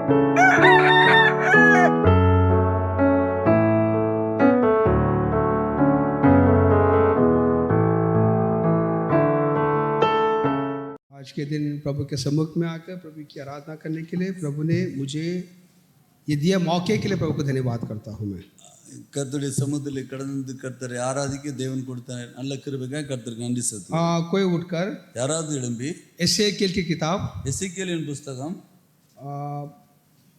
आज के दिन प्रभु के सम्मुख में आकर प्रभु की आराधना करने के लिए प्रभु ने मुझे ये दिया मौके के लिए प्रभु को धन्यवाद करता हूँ मैं। கர்த்தருடைய சமூகத்தில் கடந்து கர்த்தரை ஆராதிக்க தேவன் கொடுத்த நல்ல கிருபைக்காக கர்த்தருக்கு நன்றி செலுத்துகிறேன். कोई उठकर யாராவது எழும்பி एसेकिएल की किताब எசேக்கியேலின் புத்தகம்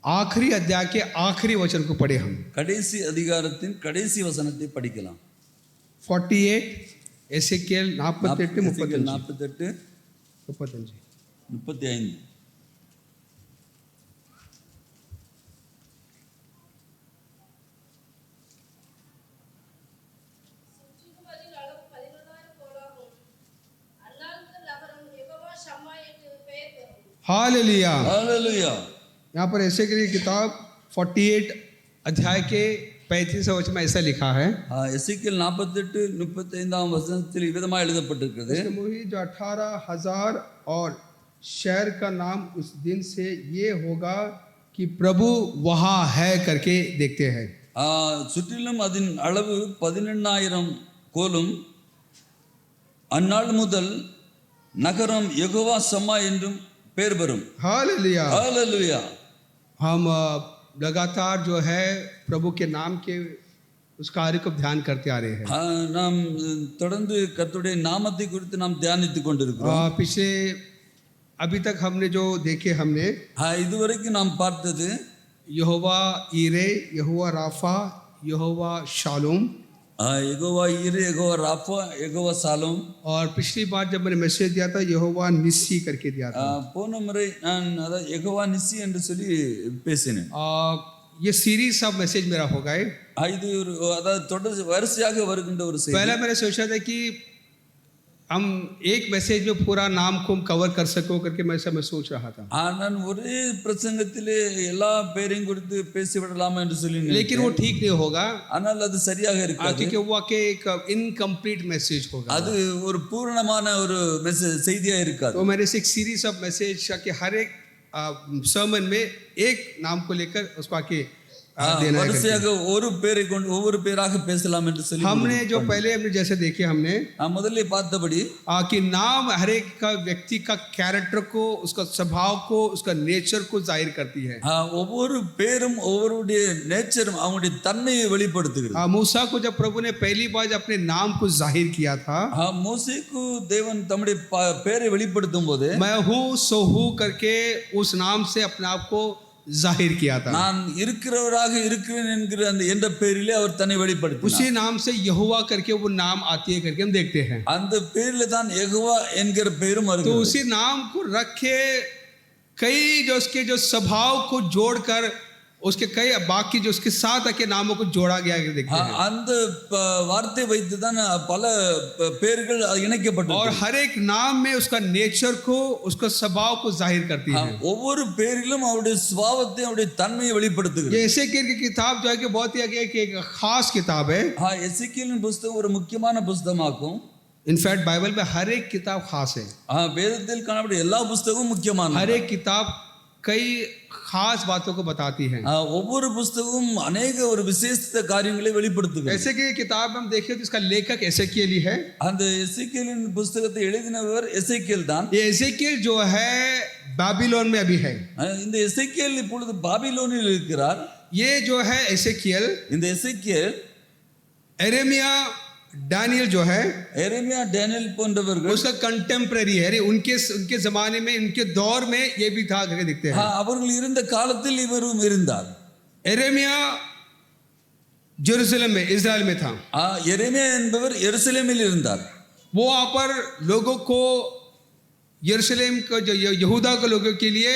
आखिरी अध्याय के आखिरी वचन को पढ़े हम। கடைசி அதிகாரத்தின் கடைசி வசனத்தை படிக்கலாம். 48 एसेकिएल 48 48 35 35. Hallelujah hallelujah. यहाँ पर एसेकिएल की किताब 48 अध्याय के 35 वचन में ऐसा लिखा है। எசேக்கியேல் 48 35 வசனத்தில் விதமாக எழுதப்பட்டிருக்கிறது. मुही जो 18,000 और शहर का नाम उस दिन से ये होगा कि प्रभु वहाँ है करके देखते हैं। சுற்றிலும் அதன் அளவு 18,000 கோலும் அந்நாள் முதல் நகரம் யெகோவா சம்மா என்றும் पेर बरुम. Hallelujah hallelujah. हम लगातार जो है प्रभु के नाम के उस कार्य को ध्यान करते आ रहे हैं। நாம் தொடர்ந்து கர்த்தருடைய நாமத்தை குறித்து நாம் தியானித்துக் கொண்டிருக்கிறோம். पिछले अभी तक हमने जो देखे हमने இதுவரைக்கும் நாம் பார்த்தது यहोवा ईरे, यहोवा राफा, यहोवा शालोम, யெகோவா ஈரே, யெகோவா ராஃபா, யெகோவா சாலோம். और पिछली बार जब मैंने मैसेज दिया था यहोवा निस्सी करके दिया था। போன முறை நான் அத யெகோவா நிஸ்ஸி என்று சொல்லி பேசினேன். ये सीरीज सब मैसेज मेरा होगा। இது ஒரு அதாவது தொடர் வரிசையாக வருகின்ற ஒரு செய்தி. पहला मैंने सोचा था कि हम एक मैसेज में पूरा नाम को कवर कर सको करके मैं सोच रहा था। நான் ஒரே பிரசங்கத்திலே எல்லா பேரையும் குறித்து பேசிவிடலாம் என்று சொல்லி लेकिन वो ठीक नहीं होगा, ஆனால் அது சரியாக இருக்காது. क्योंकि वो के एक इनकम्प्लीट मैसेज होगा, அது ஒரு பூரணமான ஒரு மெசேஜ் செய்தியா இருக்காது. तो मैंने एक सीरीज ऑफ मैसेज कि हर एक सर्मन में एक नाम को लेकर उसको आके वरिसैयाग ஒரு பேரை கொண்டு ஒவ்வொரு பேராக பேசலாம் என்று சொல்லி हमने जो पहले हमने जैसे देखे हमने முதல்ல பார்த்தபடி कि नाम हर एक का व्यक्ति का कैरेक्टर को, उसका स्वभाव को, उसका नेचर को जाहिर करती है. ஒவ்வொரு பேரும் ஒவ்வொருடைய நேச்சரும் அவங்களுடைய தன்மையை வெளிப்படுத்துகிறது. मूसा को जब प्रभु ने पहली बार अपने नाम को जाहिर किया था, மூசே को தேவன் தம்முடைய பேரை வெளிப்படுத்தும் போது मैं हूँ सो हूँ करके उस नाम से अपने आप को जाहिर किया था. நான் இருக்கிறவராக இருக்கிறேன் என்கிற அந்த என்ற பெயரிலே அவர் தன்னை வெளிப்படுத்தினார். उसी नाम से यहोवा करके वो नाम आती है करके हम देखते हैं. அந்த பெயரிலே தான் யெகோவா என்கிற பெயரும் வருகிறது. तो उसी नाम को रखे कई जो उसके जो स्वभाव को जोड़कर उसके कई बाकी जो उसके साथ आके नामों को जोड़ा गया है देखते हैं. அந்த வார்த்தை வைத்து தான் பல பெயர்கள் இணைக்கப்பட்டு और हर एक नाम में उसका नेचर को, उसका स्वभाव को जाहिर करती है. ஒவ்வொரு பெயரிலும் அவருடைய சுபாவத்தை அவருடைய தன்மையை வெளிப்படுத்துகிறது. ये एसेकिएल की किताब जो है कि बहुत ही आगे एक खास किताब है. எசேக்கியேலின் புத்தகம் ஒரு முக்கியமான புத்தகமாகும். इनफैक्ट बाइबल में हर एक किताब खास है. வேதத்தில் காணப்படும் எல்லா புத்தகமும் முக்கியமான. हर एक किताब कई खास बातों को बताती है. ஒவ்வொரு புத்தகமும் अनेक ஒரு விசேஷித்த காரியங்களை வெளிப்படுத்துகிறது. ऐसे की किताब हम देखें तो इसका लेखक एसेकिएल ही है. அந்த எசேக்கியேலின் புத்தகத்தை எழுதினவர் எசேக்கியேல் தான். ये एसेकिएल जो है बाबिलोन में अभी है. இந்த எசேக்கியேல் இப்பொழுது பாபிலோனில் இருக்கிறார். ये जो है एसेकिएल, இந்த எசேக்கியேல் एरेमिया, डैनियल जो है, எரேமியா, டேனியல் போன்றவர்கள் उसका कंटेम्पररी है. उनके जमाने में, उनके दौर में ये भी था करके दिखते हैं. அவர்கள் இருந்த காலத்தில் இவரும் இருந்தார். एरेमिया जेरूसलम में, इजराइल में था. எரேமியா என்பவர் எருசலேமில் இருந்தார். वो वहाँ पर लोगों को, यरूशलेम को, जो यहूदा के लोगों के लिए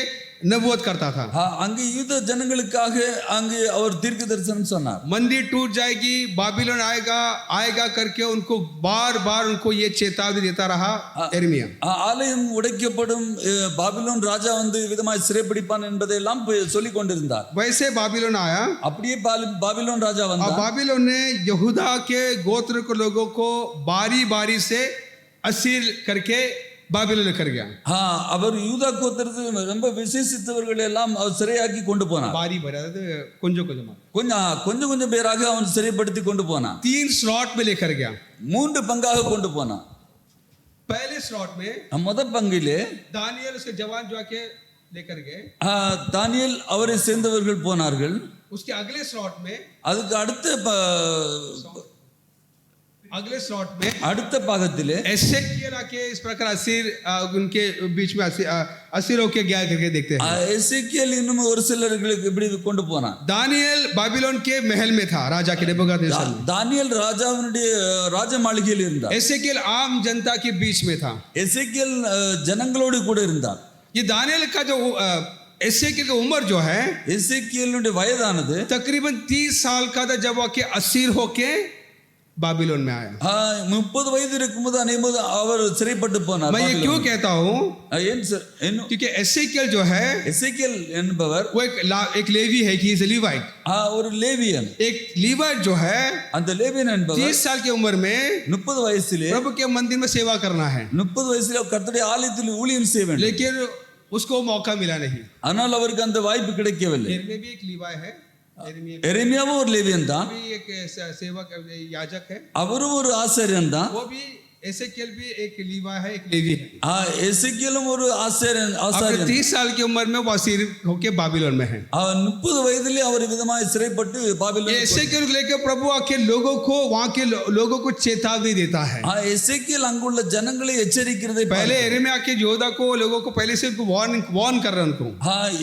नबूवत करता था. அங்கே யூத ஜனங்களுக்காக அங்கே அவர் தீர்க்க தரிசனம் சொன்னார். मंदिर टूट जाएगी, बाबिलोन आएगा करके उनको बार बार उनको ये चेतावनी देता रहा एर्मिया. ஆலயம் உடைக்கப்படும், பாபிலோன் ராஜா வந்து விதமாய் சிறைப்பிடிப்பான் என்பதை எல்லாம் சொல்லிக் கொண்டிருந்தார். वैसे बाबिलोन आया. அப்படியே பாபிலோன் ராஜா வந்தார். बाबिलोन ने यहूदा के गोत्र के लोगों को बारी बारी से असीर करके बाबिलोन लेकर गया। அவர் யூதா கோத்திரத்தில் ரொம்ப விசேஷித்தவர்கள் எல்லாம் அவர் சிறையாக்கி கொண்டு போனார். बारी भर अதாவது கொஞ்சம் கொஞ்சமா கொஞ்சம் கொஞ்சம் பேராக அவன் சிறைப்படுத்தி கொண்டு போனான். 3 स्लॉट में लेकर गया। 3 பங்காக கொண்டு போனான். पहले स्लॉट में முதல் பங்கிலே दानियल उसके जवान जो आके लेकर गए। தானியேல் அவரை சேர்ந்தவர்கள் போனார்கள். उसके अगले स्लॉट में அதுக்கு அடுத்த பாகத்திலே एसेकियल आके इस प्रकार असीर उनके बीच में असीरों के गया करके देखते हैं। एसेकियल இன்னும் ஒரு சிலர்களுக்கு இப்படி கொண்டு போனான். दानियल बाबिलोन के महल में था, राजा के नेबूकदनेस्सर में। दानियल ராஜாவினுடைய ராஜ மாளிகையில் இருந்தார். एसेकियल आम जनता के बीच में था। एसेकियल ஜனங்களோடு கூட இருந்தார். ये दानियल का जो एसेकियल की उम्र जो है, एसेकियலுடைய वयदाனது तकरीबन 30 साल का था जब वो के असीर होके बाबिलोन में आया। 30 வயது இருக்கும்போது அநேகமாக அவர் சிறைப்பட்டு போனார். मैं ये क्यों कहता हूँ? क्योंकि एसेकियल जो है, एसेकियल என்பவர் वो एक लेवी है कि इज लीवाइट। ஒரு லேவியன். एक लीवाइट जो है, அந்த லேவியன் என்பவர் 30 साल की उम्र में 30 வயசிலே प्रभु के मंदिर में सेवा करना है। 30 வயசிலே கர்த்தருடைய ஆலயத்தில் ஊழியம் செய்ய வேண்டும். लेकिन उसको मौका मिला नहीं। ஆனால் அவருக்கு அந்த வாய்ப்பு கிடைக்கவில்லை. यिर्मयाह भी एक लीवाई है। எரேமியாவும் ஒரு லேவியன் தான். भी एक सेवक याजक है। அவரும் ஒரு ஆசாரியன் தான். वो भी एसेकियल भी एक लीवाई है, एक लेवी है। एसेकियலும் ஒரு ஆசாரியன். 30 साल की उम्र में वो असीर होके बाबिलोन में है। 30 வயதிலே அவர் விதமாய் சிறைப்பட்டு பாபிலோன். एसेकियल को लेकर प्रभु आके लोगों को, वहां के लोगों को चेतावनी देता है। एसेकियल அங்குள்ள ஜனங்களை எச்சரிக்கிறதை पहले यिर्मयाह के योद्धा को, लोगों को पहले से वार्न कर रहे उनको।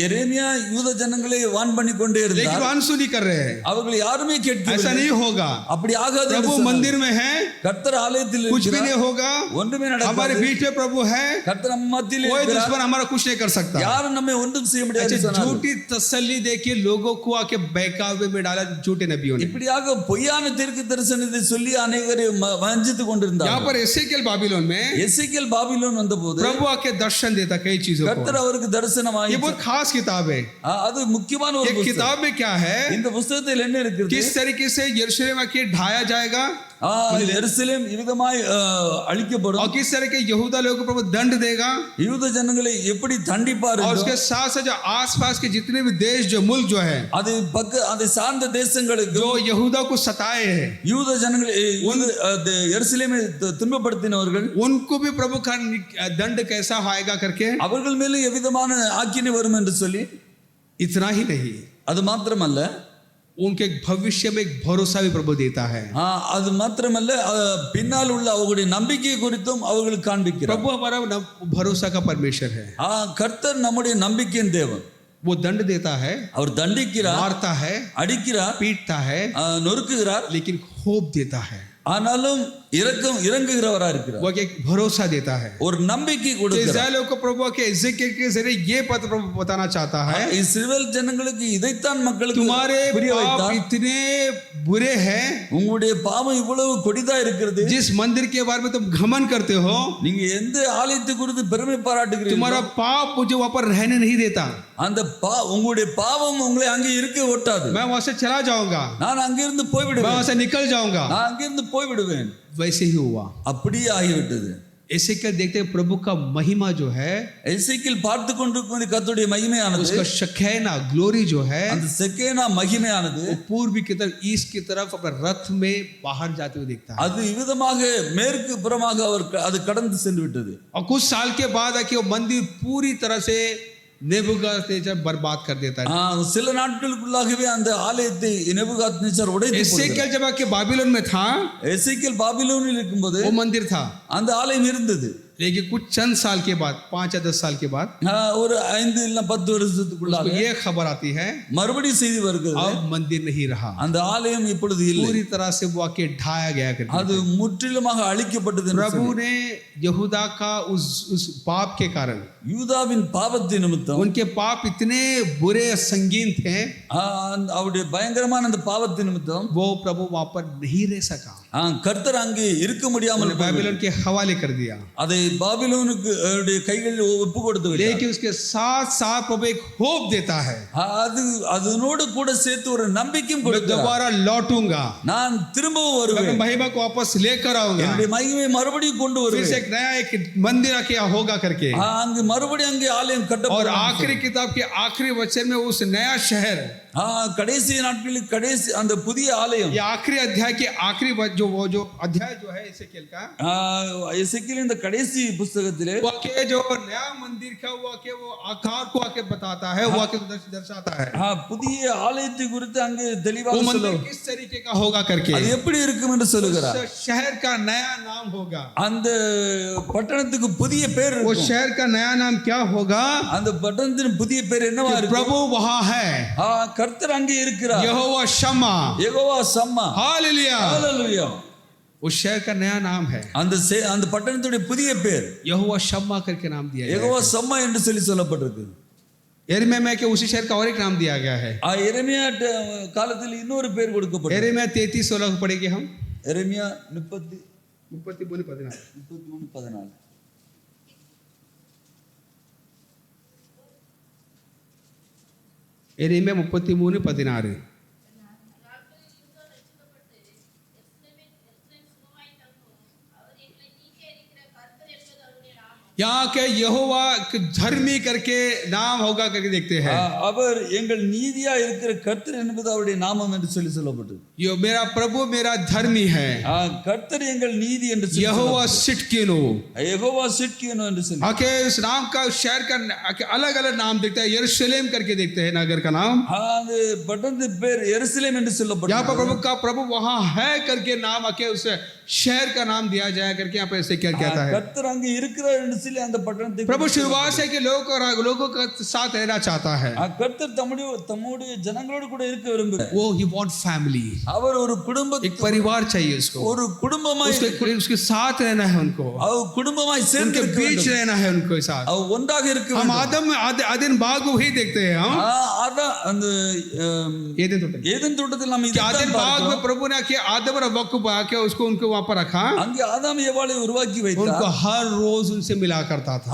எரேமியா யூத ஜனங்களை வார்ன் பண்ணி கொண்டே இருந்தார். लेकिन अनसुनी कर रहे हैं। அவர்கள் யாருமே கேட்கவில்லை. ऐसा नहीं होगा, அப்படி ஆகாது. प्रभु मंदिर में है, கர்த்தர் ஆலயத்தில் कुछ भी नहीं होगा, ஒன்றுமே நடக்காது. हमारे बीच में प्रभु है, கர்த்தர் நம்ம மத்தியில் कोई இருக்கிறார். दुश्मन हमारा कुछ नहीं कर सकता। யாரும் நம்மை ஒன்றும் செய்ய முடியாது. झूठी तसल्ली देके लोगों को आके बहकावे में डाला झूठे नबियों ने। இப்படியாக பொய்யான தீர்க்க தரிசனத்தை சொல்லி अनेகரை வஞ்சித்து கொண்டிருந்தார். यहाँ पर एसेकियल बाबिलोन में एसेकियल बाबिलोन வந்தபோது प्रभु आके दर्शन देता कई चीजों को। கர்த்தர் அவருக்கு தரிசனமாகி, ये बहुत खास किताब है। அது முக்கியமான ஒரு ये किताब में क्या है? இந்த புத்தகத்தில் என்ன இருக்குது? किस तरीके से यरूशलेम आके ढाया जाएगा, यरूशलेम இவ்விதமாய் அழிக்கப்படும். और किस तरह के यहूदा लोगों को प्रभु दंड देगा, யூத ஜனங்களை எப்படி தண்டிப்பார். और उसके साथ साथ जो आसपास के जितने भी देश, जो मुल्क जो है, அதை சார்ந்த தேசங்களுக்கு जो यहूदा को सताए हैं, யூத ஜனங்களை यरूशलेமை துன்பப்படுத்தினவர்கள், उनको भी प्रभु का दंड कैसा आएगा करके, அவர்கள் மேலே எவ்விதமான ஆக்கினை வரும் என்று சொல்லி. इतना ही नहीं, அது மாத்திரமல்ல, उनके भविष्य में एक भरोसा भी प्रभु देता है। அது மாத்திரமல்ல, பின்னால் உள்ள அவர்களுடைய நம்பிக்கை குறித்தும் அவர்களுக்கு காண்பிக்கிறார். प्रभु हमारा भरोसा का परमेश्वर है। கர்த்தர் நம்முடைய நம்பிக்கையின் தேவன். वो दंड देता है, அவர் தண்டிக்கிறார், मारता है, அடிக்கிறார், पीटता है, நொறுக்குகிறார், लेकिन होप देता है। ஆனாலும் இறங்குகிறவரா இருக்கிறார். वो एक भरोसा देता है, ஒரு நம்பிக்கை கொடுக்கிறார். इस्राएलियों को प्रभु के एजेकियल के जरिए ये पद प्रभु बताना चाहता है, இஸ்ரவேல் ஜனங்களுக்கு இதைத்தான் மக்களுக்கு तुम्हारे புரிய पाप வைத்தார். इतने बुरे हैं, உங்களுடைய பாவம் இவ்வளவு கொடிதா இருக்கிறது. जिस मंदिर के बारे में तुम घमंड करते हो, நீங்க எந்த ஆலயத்தை குறித்து பெருமை பாராட்டுகிறீர்கள், तुम्हारा पाप मुझे वहां पर रहने नहीं देता। அந்த உங்களுடைய பாவம் உங்களை அங்கே இருக்க ஒட்டாது. मैं वहां से चला जाऊंगा, நான் அங்கிருந்து போய் मैं விடுவேன், वहां से निकल जाऊंगा। நான் अங்கிருந்து போய் விடுவேன். वैसे ही हुआ। அப்படியே ஆகிவிட்டது. एसेकियल देखते हैं प्रभु का महिमा जो है, எசேக்கியேல் பார்த்து கொண்டிருக்கும் கர்த்தருடைய மகிமையானது, उसका शकेना ग्लोरी जो है, அந்த செக்கேனா மகிமையானது पूर्वी की तरफ, ईस्ट की तरफ अपने रथ में बाहर जाते हुए देखता है। அது விதமாக மேற்கு புறமாக அவர் அது கடந்து சென்று விட்டது. और कुछ साल के बाद आके वो मंदिर पूरी तरह से नेबूकदनेस्सर बर्बाद कर देता है। சில நாட்களுக்குள்ளாகவே அந்த ஆலயத்தை நேபுகாத்நேச்சார் உடைத்து போட்டார். एसेकियल जब आके बाबिलोन में था, எசேக்கியேல் பாபிலோனில் இருக்கும்போது वो मंदिर था, அந்த ஆலயம் இருந்தது. लेकिन कुछ चंद साल के बाद, 5 या 10 साल के बाद, ஒரு 5 இல்ல 10 வருஷத்துக்குள்ளாக ये खबर आती है, மறுபடியும் செய்தி வருகிறது, अब मंदिर नहीं रहा, அந்த ஆலயம் இப்பொழுது இல்லை, पूरी तरह से वो आके ढाया गया करके। அது முற்றிலுமாக அழிக்கப்பட்டது. प्रभु ने यहूदा का उस पाप के कारण, யூதாவின் பாவத்தின் நிமித்தம், उनके पाप इतने बुरे संगीन थे, அவருடைய பயங்கரமான அந்த பாவத்தின் நிமித்தம் वो प्रभु वहां पर नहीं रह सका। கர்த்தர் அங்கே இருக்க முடியாமல் उन्हें बाबिलोन के हवाले कर दिया, அதை பாபிலோனுக்கு அவருடைய கைகளில் ஒப்பு கொடுத்து விட்டார். लेकिन उसके साथ साथ प्रभु एक होप देता है, அது அதனோடு கூட சேர்த்து ஒரு நம்பிக்கையும் मैं கொடுக்கிறார். दोबारा लौटूंगा, நான் திரும்பவும் मैं வருவேன், अपनी महिमा को वापस लेकर आऊंगा, என்னுடைய மகிமையை மறுபடியும் கொண்டு फिर से வருவேன். एक नया एक मंदिर क्या होगा करके। அங்கு மறுபடியும் அங்கே ஆலயம் और கட்டப்படும். आखिरी किताब के आखिरी वचन में उस नया शहर, கடைசி நாட்களில் கடைசி அந்த புதிய ஆலயம், ये आखिरी अध्याय के आखिरी जो अध्याय जो है एसेकिएल का, எசேக்கியேல் இந்த கடைசி புத்தகத்திலே वो के जो नया मंदिर का वो के वो आकार को आके बताता है, वो आके दर्शाता है புதிய ஆலயத்தை குறித்து அங்கே वो தெளிவாக मंदिर சொல்லுவார். किस तरीके का होगा करके, அது எப்படி இருக்கும் என்று சொல்லுகிறார். उस शहर का नया नाम होगा, அந்த பட்டணத்துக்கு புதிய பேர் वो இருக்கும். शहर का नया नाम क्या होगा, அந்த பட்டணத்தின் புதிய பேர் என்னவா இருக்கும்? प्रभु वहां है, கர்த்தர் அங்கே இருக்கிறார். यहोवा शम्मा, யெகோவா சம்மா. हालेलुया, ஹalleluya. उस शहर का नया नाम है, அந்த பட்டணத்துடைய புதிய பேர் यहोवा शम्मा करके नाम दिया गया யெகோவா சம்மா என்று சொல்லப்பட்டிருக்கு. है। यिर्मयाह में के उसी शहर का और एक नाम दिया गया है, எரேமியா காலத்தில் இன்னொரு பேர் கொடுக்கப்பட்டது. यिर्मयाह 33:16 पढ़ेंगे हम, எரேமியா 33:14. यिर्मयाह 33:16. यहाँ के यहोवा धर्मी करके नाम होगा करके देखते हैं, அவர் எங்கள் நீதியா இருக்கிற கர்த்தர் என்பது அவருடைய நாமம் என்று சொல்லப்பட்டது. यो मेरा प्रभु मेरा धर्मी है, கர்த்தர் எங்கள் நீதி என்று यहोवा सिटकिनो, யெகோவா சிட்கியனோ என்று சொல்லி आके उस नाम का शहर का अलग अलग नाम देखते हैं, यरूशलेम करके देखते हैं नगर का नाम, அந்த பட்டணத்தின் பேர் எருசலேம் என்று यहाँ சொல்லப்பட்டது. पर प्रभु वहां है करके नाम आके उस शहर का नाम दिया जाए करके यहाँ पे ऐसे क्या कहता है, கர்த்தர் அங்கே இருக்கிறார் என்று சொல்லி அந்த பட்டணத்தை प्रभु शुरुआत से कि लोगों का साथ रहना चाहता है, கர்த்தர் தம்முடைய ஜனங்களோடு கூட இருக்க விரும்புகிறார். वो ही वांट फैमिली, அவர் ஒரு குடும்ப एक परिवार चाहिए उसको, ஒரு குடும்பமாய் उसके साथ रहना है उनको, அவர் குடும்பமாய் சேர்ந்து उनके இருக்க बीच வேண்டும். रहना है उनको साथ। அவர் ஒன்றாக இருக்க हम வேண்டும். आदम बाग में वही देखते हैं हम, அதான் அந்த एदन तोटे ஏதேன் தோட்டத்தில் நாம் कि आदम बाग में प्रभु ने आके आदम और हव्वा को आके उसको उनको वहां पर रखा, அங்கே ஆதாம் ஏவாளை உருவாக்கி उनको வைத்தார். हर रोज उनसे मिला करता था,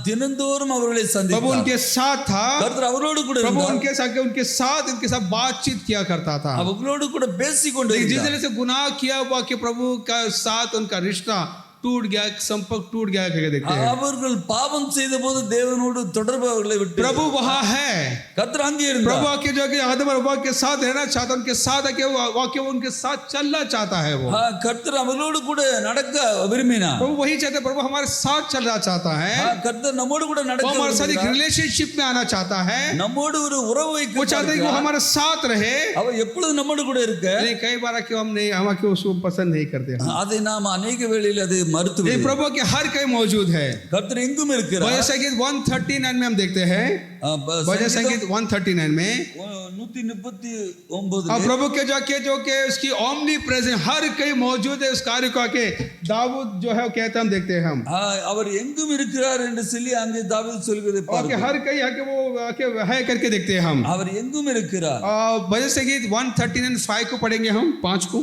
தினந்தோறும் அவர்களை प्रभु சந்தித்தார். उनके साथ था, கர்த்தர் அவரோடு கூட प्रभु இருந்தார். उनके साथ बातचीत किया करता था, அவர்களோடு கூட பேசிக்கொண்டு जिस இருந்தார். तरह से गुनाह किया हुआ कि प्रभु का साथ उनका रिश्ता टूट गया, संपर्क टूट गया करके देखते हैं, அவர்கள் பாவம் செய்த போது தேவனோடு தொடர்பு அவர்களை விட்டு प्रभु वहां है, கர்த்தர் அங்கே प्रभु இருந்தார். आके जो कि आदम और हव्वा के साथ रहना चाहता है, उनके साथ आके वाक्य उनके साथ चलना चाहता है, वो கர்த்தர் அவர்களோடு கூட நடக்க விரும்பினார். प्रभु वही चाहते हैं, प्रभु हमारे साथ चलना चाहता है, கர்த்தர் நம்மோடு கூட वो நடக்க हमारे साथ एक விரும்புகிறார். रिलेशनशिप में आना चाहता है, நம்மோடு ஒரு உறவு வைக்க वो चाहते हैं कि वो हमारे साथ रहे, அவர் எப்பொழுது நம்மோடு கூட இருக்க. लेकिन कई बार कि हम उसको पसंद नहीं करते हैं, அதை நாம் अनेक வேளையில் அதை மறுத்து ये விடுகிறோம். प्रभु के हर कहीं मौजूद है। கர்த்தர் எங்கும் இருக்கிறார். भजन संगीत 139 में हम देखते हैं, भजन संगीत 139 में 139 प्रभु के जाके जो के उसकी ओमनी प्रेजेंस हर कहीं मौजूद है, उस कार्य को आके दाऊद जो है वो कहते हम देखते हैं हम, அவர் எங்கும் இருக்கிறார் என்று சொல்லி அங்கே தாவீது சொல்கிறதை आके பார்க்கிறோம். हर कहीं आके वो आके है करके देखते हैं हम। அவர் எங்கும் இருக்கிறார். भजन संगीत 139:5 को पढ़ेंगे हम, 5 को।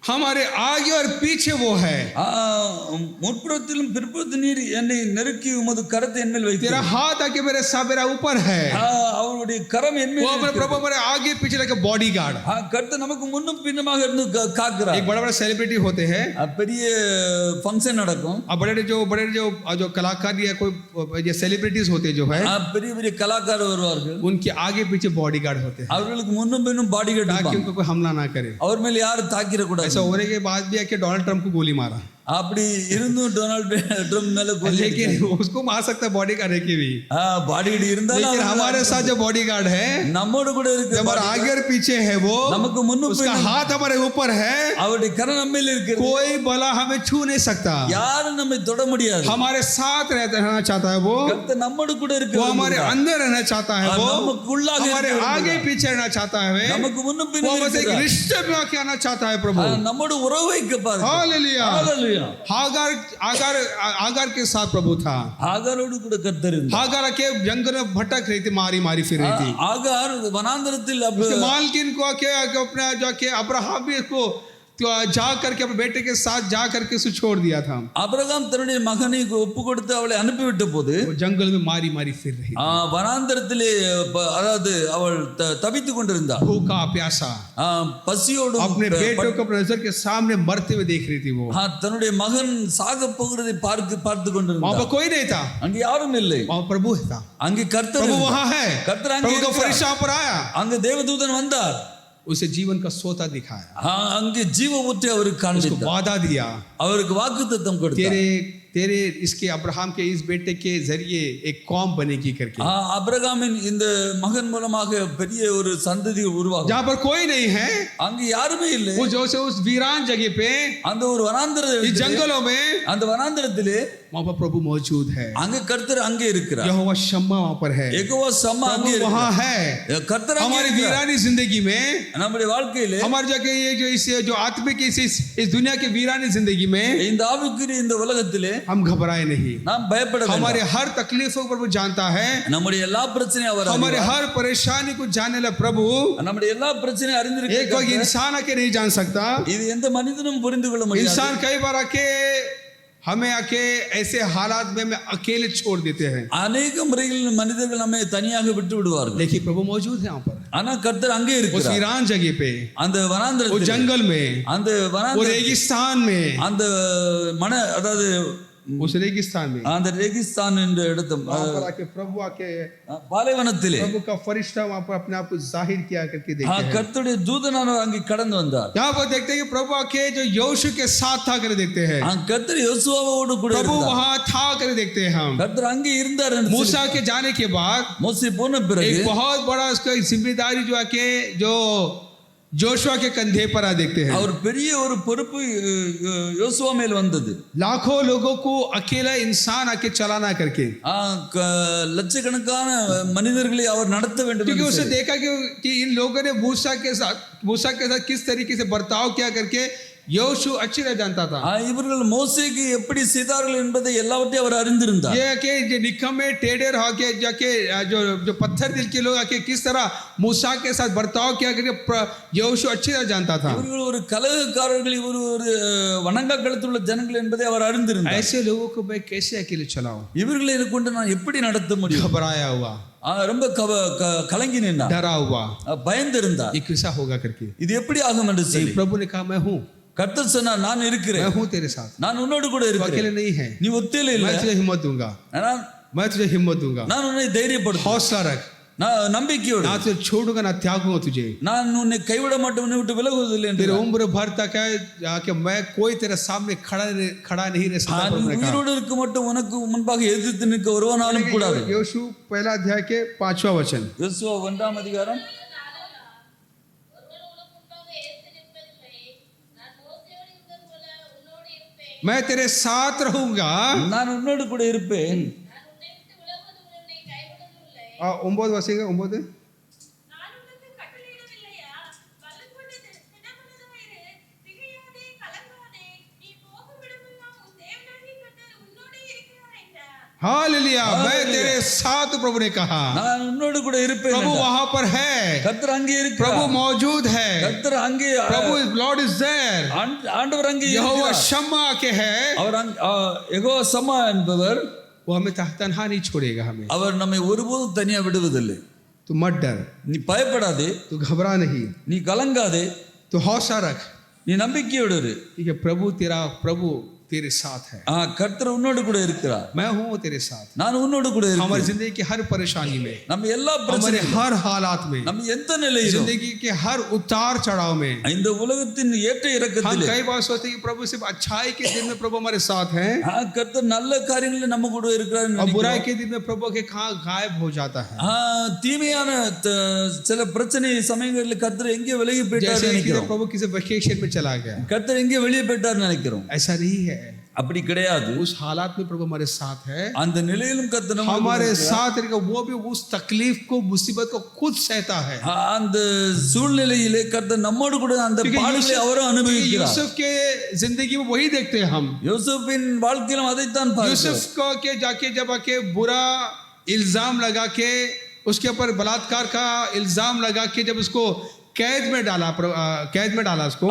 हमारे आगे और पीछे वो है, முற்புறத்திலும் பிற்புறத்திலும் நீர் என்னை நெருக்கி உமது கரத்தை என்மேல் तेरा வைத்தீர். हाथ आके मेरे मेरा ऊपर है, அவருடைய கரம் वो என்மேல் अपने प्रभु हमारे आगे पीछे लगे बॉडी गार्ड। கர்த்தர் நமக்கு முன்னும் பின்னுமாக இருந்து காக்கிறார். एक बड़ा बड़ा सेलिब्रिटी होते हैं, பெரிய ஃபங்க்ஷன் நடக்கும். बड़े जो कलाकार या कोई ये सेलिब्रिटीज होते जो है, பெரிய பெரிய கலாக்காரர் வருவார்கள். उनके आगे पीछे बॉडी गार्ड होते हैं, அவர்களுக்கு முன்னும் பின்னும் பாடி கார்டு ताकि இருப்பாங்க. उनको कोई हमला ना करे। அவர் மேல யாரும் தாக்கிர கூடாது. ऐसा होने के बाद भी आके डोनाल्ड ट्रम्प को गोली मारा, அப்படி இருந்தும் டொனால்ட் ட்ரம்ப் மேல लेकिन उसको मार सकता है बॉडी गार्ड के भी, பாடி கார்டு लेकिन இருந்தாலும் हमारे साथ जो बॉडी गार्ड है, நம்மோடு கூட जो இருக்கு. हमारा आगे और पीछे है, वो நமக்கு முன்னும் उसका பின்னும் हाथ हमारे ऊपर है, அவருடைய கரம் நம்ம மேல இருக்கு. कोई भला हमें छू नहीं सकता, யாரும் நம்மை தொட முடியாது. हमारे साथ रहना चाहता है वो கர்த்தர் நம்மோடு கூட இருக்கு. वो हमारे अंदर रहना चाहता है, वो நமக்குள்ளாக हमारे இருக்க आगे விரும்புகிறார். पीछे रहना चाहता है, நமக்கு முன்னும் वो பின்னும் बस एक இருக்கிறார். रिश्ते में आके आना चाहता है प्रभु। நம்மோடு உறவு வைக்க பாருங்க. हालेलुया, ஹalleluya. தெரியும். हागार आगार आगार के साथ प्रभु था। ஆகாரோடு கூட கர்த்தர் இருந்தார். हागार के जंगल में भटक रही थी, मारी मारी फिर रही थी। ஆகார் வனாந்தரத்தில் उसके मालकिन को आके अपना जाके अब्राहम भी इसको तो जा करके अपने बेटे के साथ जा करके उसे छोड़ दिया था। ஆபிரகாம் தன்னுடைய மகனை ஒப்பு கொடுத்து அவளை அனுப்பிவிட்ட போது वो जंगल में मारी मारी फिर रही थी, வனாந்தரத்திலே அதாவது அவள் தவித்துக் கொண்டிருந்தாள். भूखा प्यासा பசியோடு अपने बेटों को अपने नजर के सामने मरते हुए देख रही थी। वो தன்னுடைய மகன் சாக போகிறதை பார்த்து वहां கொண்டிருந்தாள். पर कोई नहीं था, அங்கே யாரும் இல்லை. वहां प्रभु था, அங்கே கர்த்தர் प्रभु இருந்தார். वहां है। கர்த்தர் அங்கே प्रभु का இருக்கிறார். फरिश्ता पर आया, அங்கே தேவதூதன் வந்தார். उसे जीवन का सोता दिखाया, அங்கே ஜீவ ஊற்றை அவருக்கு उसको காண்பித்தார். वादा दिया, அவருக்கு வாக்குத்தத்தம் கொடுத்தார். तेरे इसके अब्राहम के इस बेटे के जरिए एक कौम बनेगी करके, அபிரகாமின் இந்த மகன் மூலமாக பெரிய ஒரு சந்ததி உருவாகும். जहां पर कोई नहीं है, அங்க யாருமே இல்லை. वो जो से उस वीरान जगह पे, அந்த ஒரு வனாந்தர इस जंगलों में, அந்த வனாந்தரத்திலே वहां पर प्रभु मौजूद है। அங்க கர்த்தர் அங்கே இருக்கிறார். यहोवा शम्मा वहां पर है, யெகோவா சம்மா அங்கே प्रभु वहां இருக்கிறார். है। கர்த்தர் அங்கே हमारी இருக்கிறார். वीरानी जिंदगी में, நம்முடைய வாழ்க்கையிலே हमारे जाके ये जो जो आत्मिक इस दुनिया की वीरानी जिंदगी में இந்த ஆவிக்குரிய இந்த உலகத்திலே हम घबराए नहीं। நாம் பயப்பட வேண்டாம். हमारे हर तकलीफों को प्रभु जानता है, நம்முடைய எல்லா பிரச்சனையும் அவர் हमारे அறிவார். हर परेशानी को जानने वाला प्रभु நம்முடைய எல்லா பிரச்சனையும் एक அறிந்திருக்கிறார். वक्त इंसान आके नहीं जान सकता। இது எந்த மனிதனும் புரிந்து கொள்ள முடியாது. इंसान कई बार आके हमें आके ऐसे हालात में हमें अकेले छोड़ देते हैं, அநேக முறைகளில் மனிதர்கள் நம்மை தனியாக விட்டு விடுவார்கள். लेकिन प्रभु मौजूद है यहाँ पर, ஆனா கர்த்தர் அங்கே उस இருக்கிறார். वीरान जगह पे, அந்த वो வனாந்தரத்தில், जंगल में, அந்த वो வனாந்தர रेगिस्तान में, அந்த அதாவது उस रेगिस्तान में அந்த रेगिस्तान என்ற இடத்துல वहाँ पर आके प्रभु आके பாலைவனத்திலே प्रभु का फरिश्ता वहाँ पर अपने आप को जाहिर किया करके देखते हैं। கர்த்தருடைய தூதனானவர் அங்கே கடந்து வந்தார். यहाँ पर देखते हैं कि प्रभु आके जो यहोशू के साथ था कर देखते हैं, கர்த்தர் யோசுவாவோடு கூட प्रभु இருந்தார். वहाँ था कर देखते हैं हम। கர்த்தர் அங்கே இருந்தார் என்று मूसा के जाने के बाद மோசே போன பிறகு एक बहुत बड़ा उसका जिम्मेदारी जो आके जो जोशुआ के कंधे पर आ देखते हैं। அவர் பெரிய ஒரு பொறுப்பு யோசுவா மேல் வந்தது. लाखों लोगों को अकेला इंसान आके चलाना करके, லட்சக்கணக்கான மனிதர்களை அவர் நடத்த வேண்டும். क्योंकि उसने देखा कि इन लोगों ने मूसा के साथ किस तरीके से बर्ताव किया करके யோசு अच्छी तरह जानता था। இவர்கள் மோசேக்கு எப்படி செய்தார்கள் என்பதை எல்லாவற்றையும் அவர் அறிந்திருந்தார். ये कि जो निकम्मे टेढ़े होके जाके जो पत्थर दिल के लोग आके किस तरह मूसा के साथ बर्ताव किया करके யோசு अच्छी तरह जानता था। இவர்கள் ஒரு கலகக்காரர்கள், இவர் ஒரு வணங்காக்களத்துள்ள ஜனங்கள் என்பதை அவர் அறிந்திருந்தார். ऐसे लोगों को मैं कैसे अकेले चलाऊं? இவர்களை கொண்டு நான் எப்படி நடத்த முடியும்? घबराया हुआ, ரொம்ப கலங்கி நின்றார், डरा हुआ, பயந்திருந்தார். ये कैसा होगा करके। இது எப்படி ஆகும் என்று சொல்லி प्रभु ने कहा मैं हूँ, கர்த்தர் சொன்னார், நான் இருக்கிறேன், मैं हूँ तेरे साथ, நான் உன்னோடு கூட तू இருக்கிறேன். अकेले नहीं है, நீ ஒத்தையில இல்ல, मैं तुझे हिम्मत दूंगा, मैं तुझे हिम्मत दूंगा, நான் உன்னை தைரியப்படுத்துவேன், हौसला रख, நான் நம்பிக்கையோடு, ना तुझे छोड़ूंगा ना त्यागूंगा तुझे, நான் உன்னை கைவிட மாட்டேன், உன்னை விட்டு விலகுவதில்லை என்று. तेरे उम्र भर तक है कि मैं कोई तेरे सामने खड़ा नहीं रह सकता। உயிரோடு இருக்க மட்டும் உனக்கு முன்பாக எதிர்த்து நிற்க ஒருவனாலும் கூடாது. யோசு पहला अध्याय के 5वां वचन, யோசுவா 1ஆம் அதிகாரம் मैं तेरे साथ रहूंगा, நான் உன்னோடு கூட இருப்பேன். 9 வசனம் 9, हालेलुया, मैं तेरे साथ, प्रभु ने कहा, நான் உன்னோடு கூட இருப்பேன். प्रभु वहां पर है, கர்த்தர் அங்கே இருக்கிறார், प्रभु मौजूद है, கர்த்தர் அங்கே, प्रभु लॉर्ड इज देयर, ஆண்டவர் அங்கே यहोवा இருக்கிறார். शम्मा के है, அவர் யெகோவா சம்மா என்பவர், वो हमें तन्हा नहीं छोड़ेगा, हमें அவர் நம்மை ஒருபோதும் தனியா விடுவதில்லை. तू मत डर, நீ பயப்படாதே, तू घबरा नहीं, நீ கலங்காதே, तू हौसला रख, நீ नம்பிக்கையோடு இரு. ठीक है, प्रभु तेरे साथ है, கர்த்தர் உன்னோடு கூட இருக்கிறார், मैं हूँ तेरे साथ, நான் உன்னோடு கூட हमारी இருக்கிறேன். जिंदगी की हर परेशानी में, நம்ம எல்லா हमारे பிரச்சனையும், हर हालात में, நம்ம எந்த நிலையிலும், जिंदगी के हर उतार चढ़ाव में, இந்த உலகத்தின் ஏற்ற हम இறக்கத்திலே कई बार सोचते हैं कि प्रभु सिर्फ अच्छाई के दिन में प्रभु हमारे साथ हैं, கர்த்தர் நல்ல காரியங்களில் நம்ம கூட இருக்கிறார். और बुराई के दिन में प्रभु के कहाँ गायब हो जाता है, தீமையான சில பிரச்சனை சமயங்களில் கர்த்தர் எங்கே விலகி போயிட்டார் जैसे कि நினைக்கிறோம். प्रभु किसी वेकेशन में चला गया, கர்த்தர் எங்கே வெளியே போயிட்டார் நினைக்கிறோம். ऐसा नहीं है। அப்படி கிடையாது. उस हालात में प्रभु हमारे साथ है, அந்த நிலையிலும் கர்த்தர் நம்மோடு हमारे साथ रहेगा। वो भी उस तकलीफ को, मुसीबत को खुद सहता है। அந்த சூழ்நிலையிலே கர்த்தர் நம்மோடு கூட அந்த பாடுகளை அவரும் அனுபவிக்கிறார். यूसुफ के जिंदगी में वही देखते हैं हम। யோசேப்பின் வாழ்க்கையிலும் அதைத்தான் பார்க்கிறோம். यूसुफ को के जाके जब आके बुरा इल्जाम लगा के उसके ऊपर बलात्कार का इल्जाम लगा के जब उसको कैद में डाला उसको,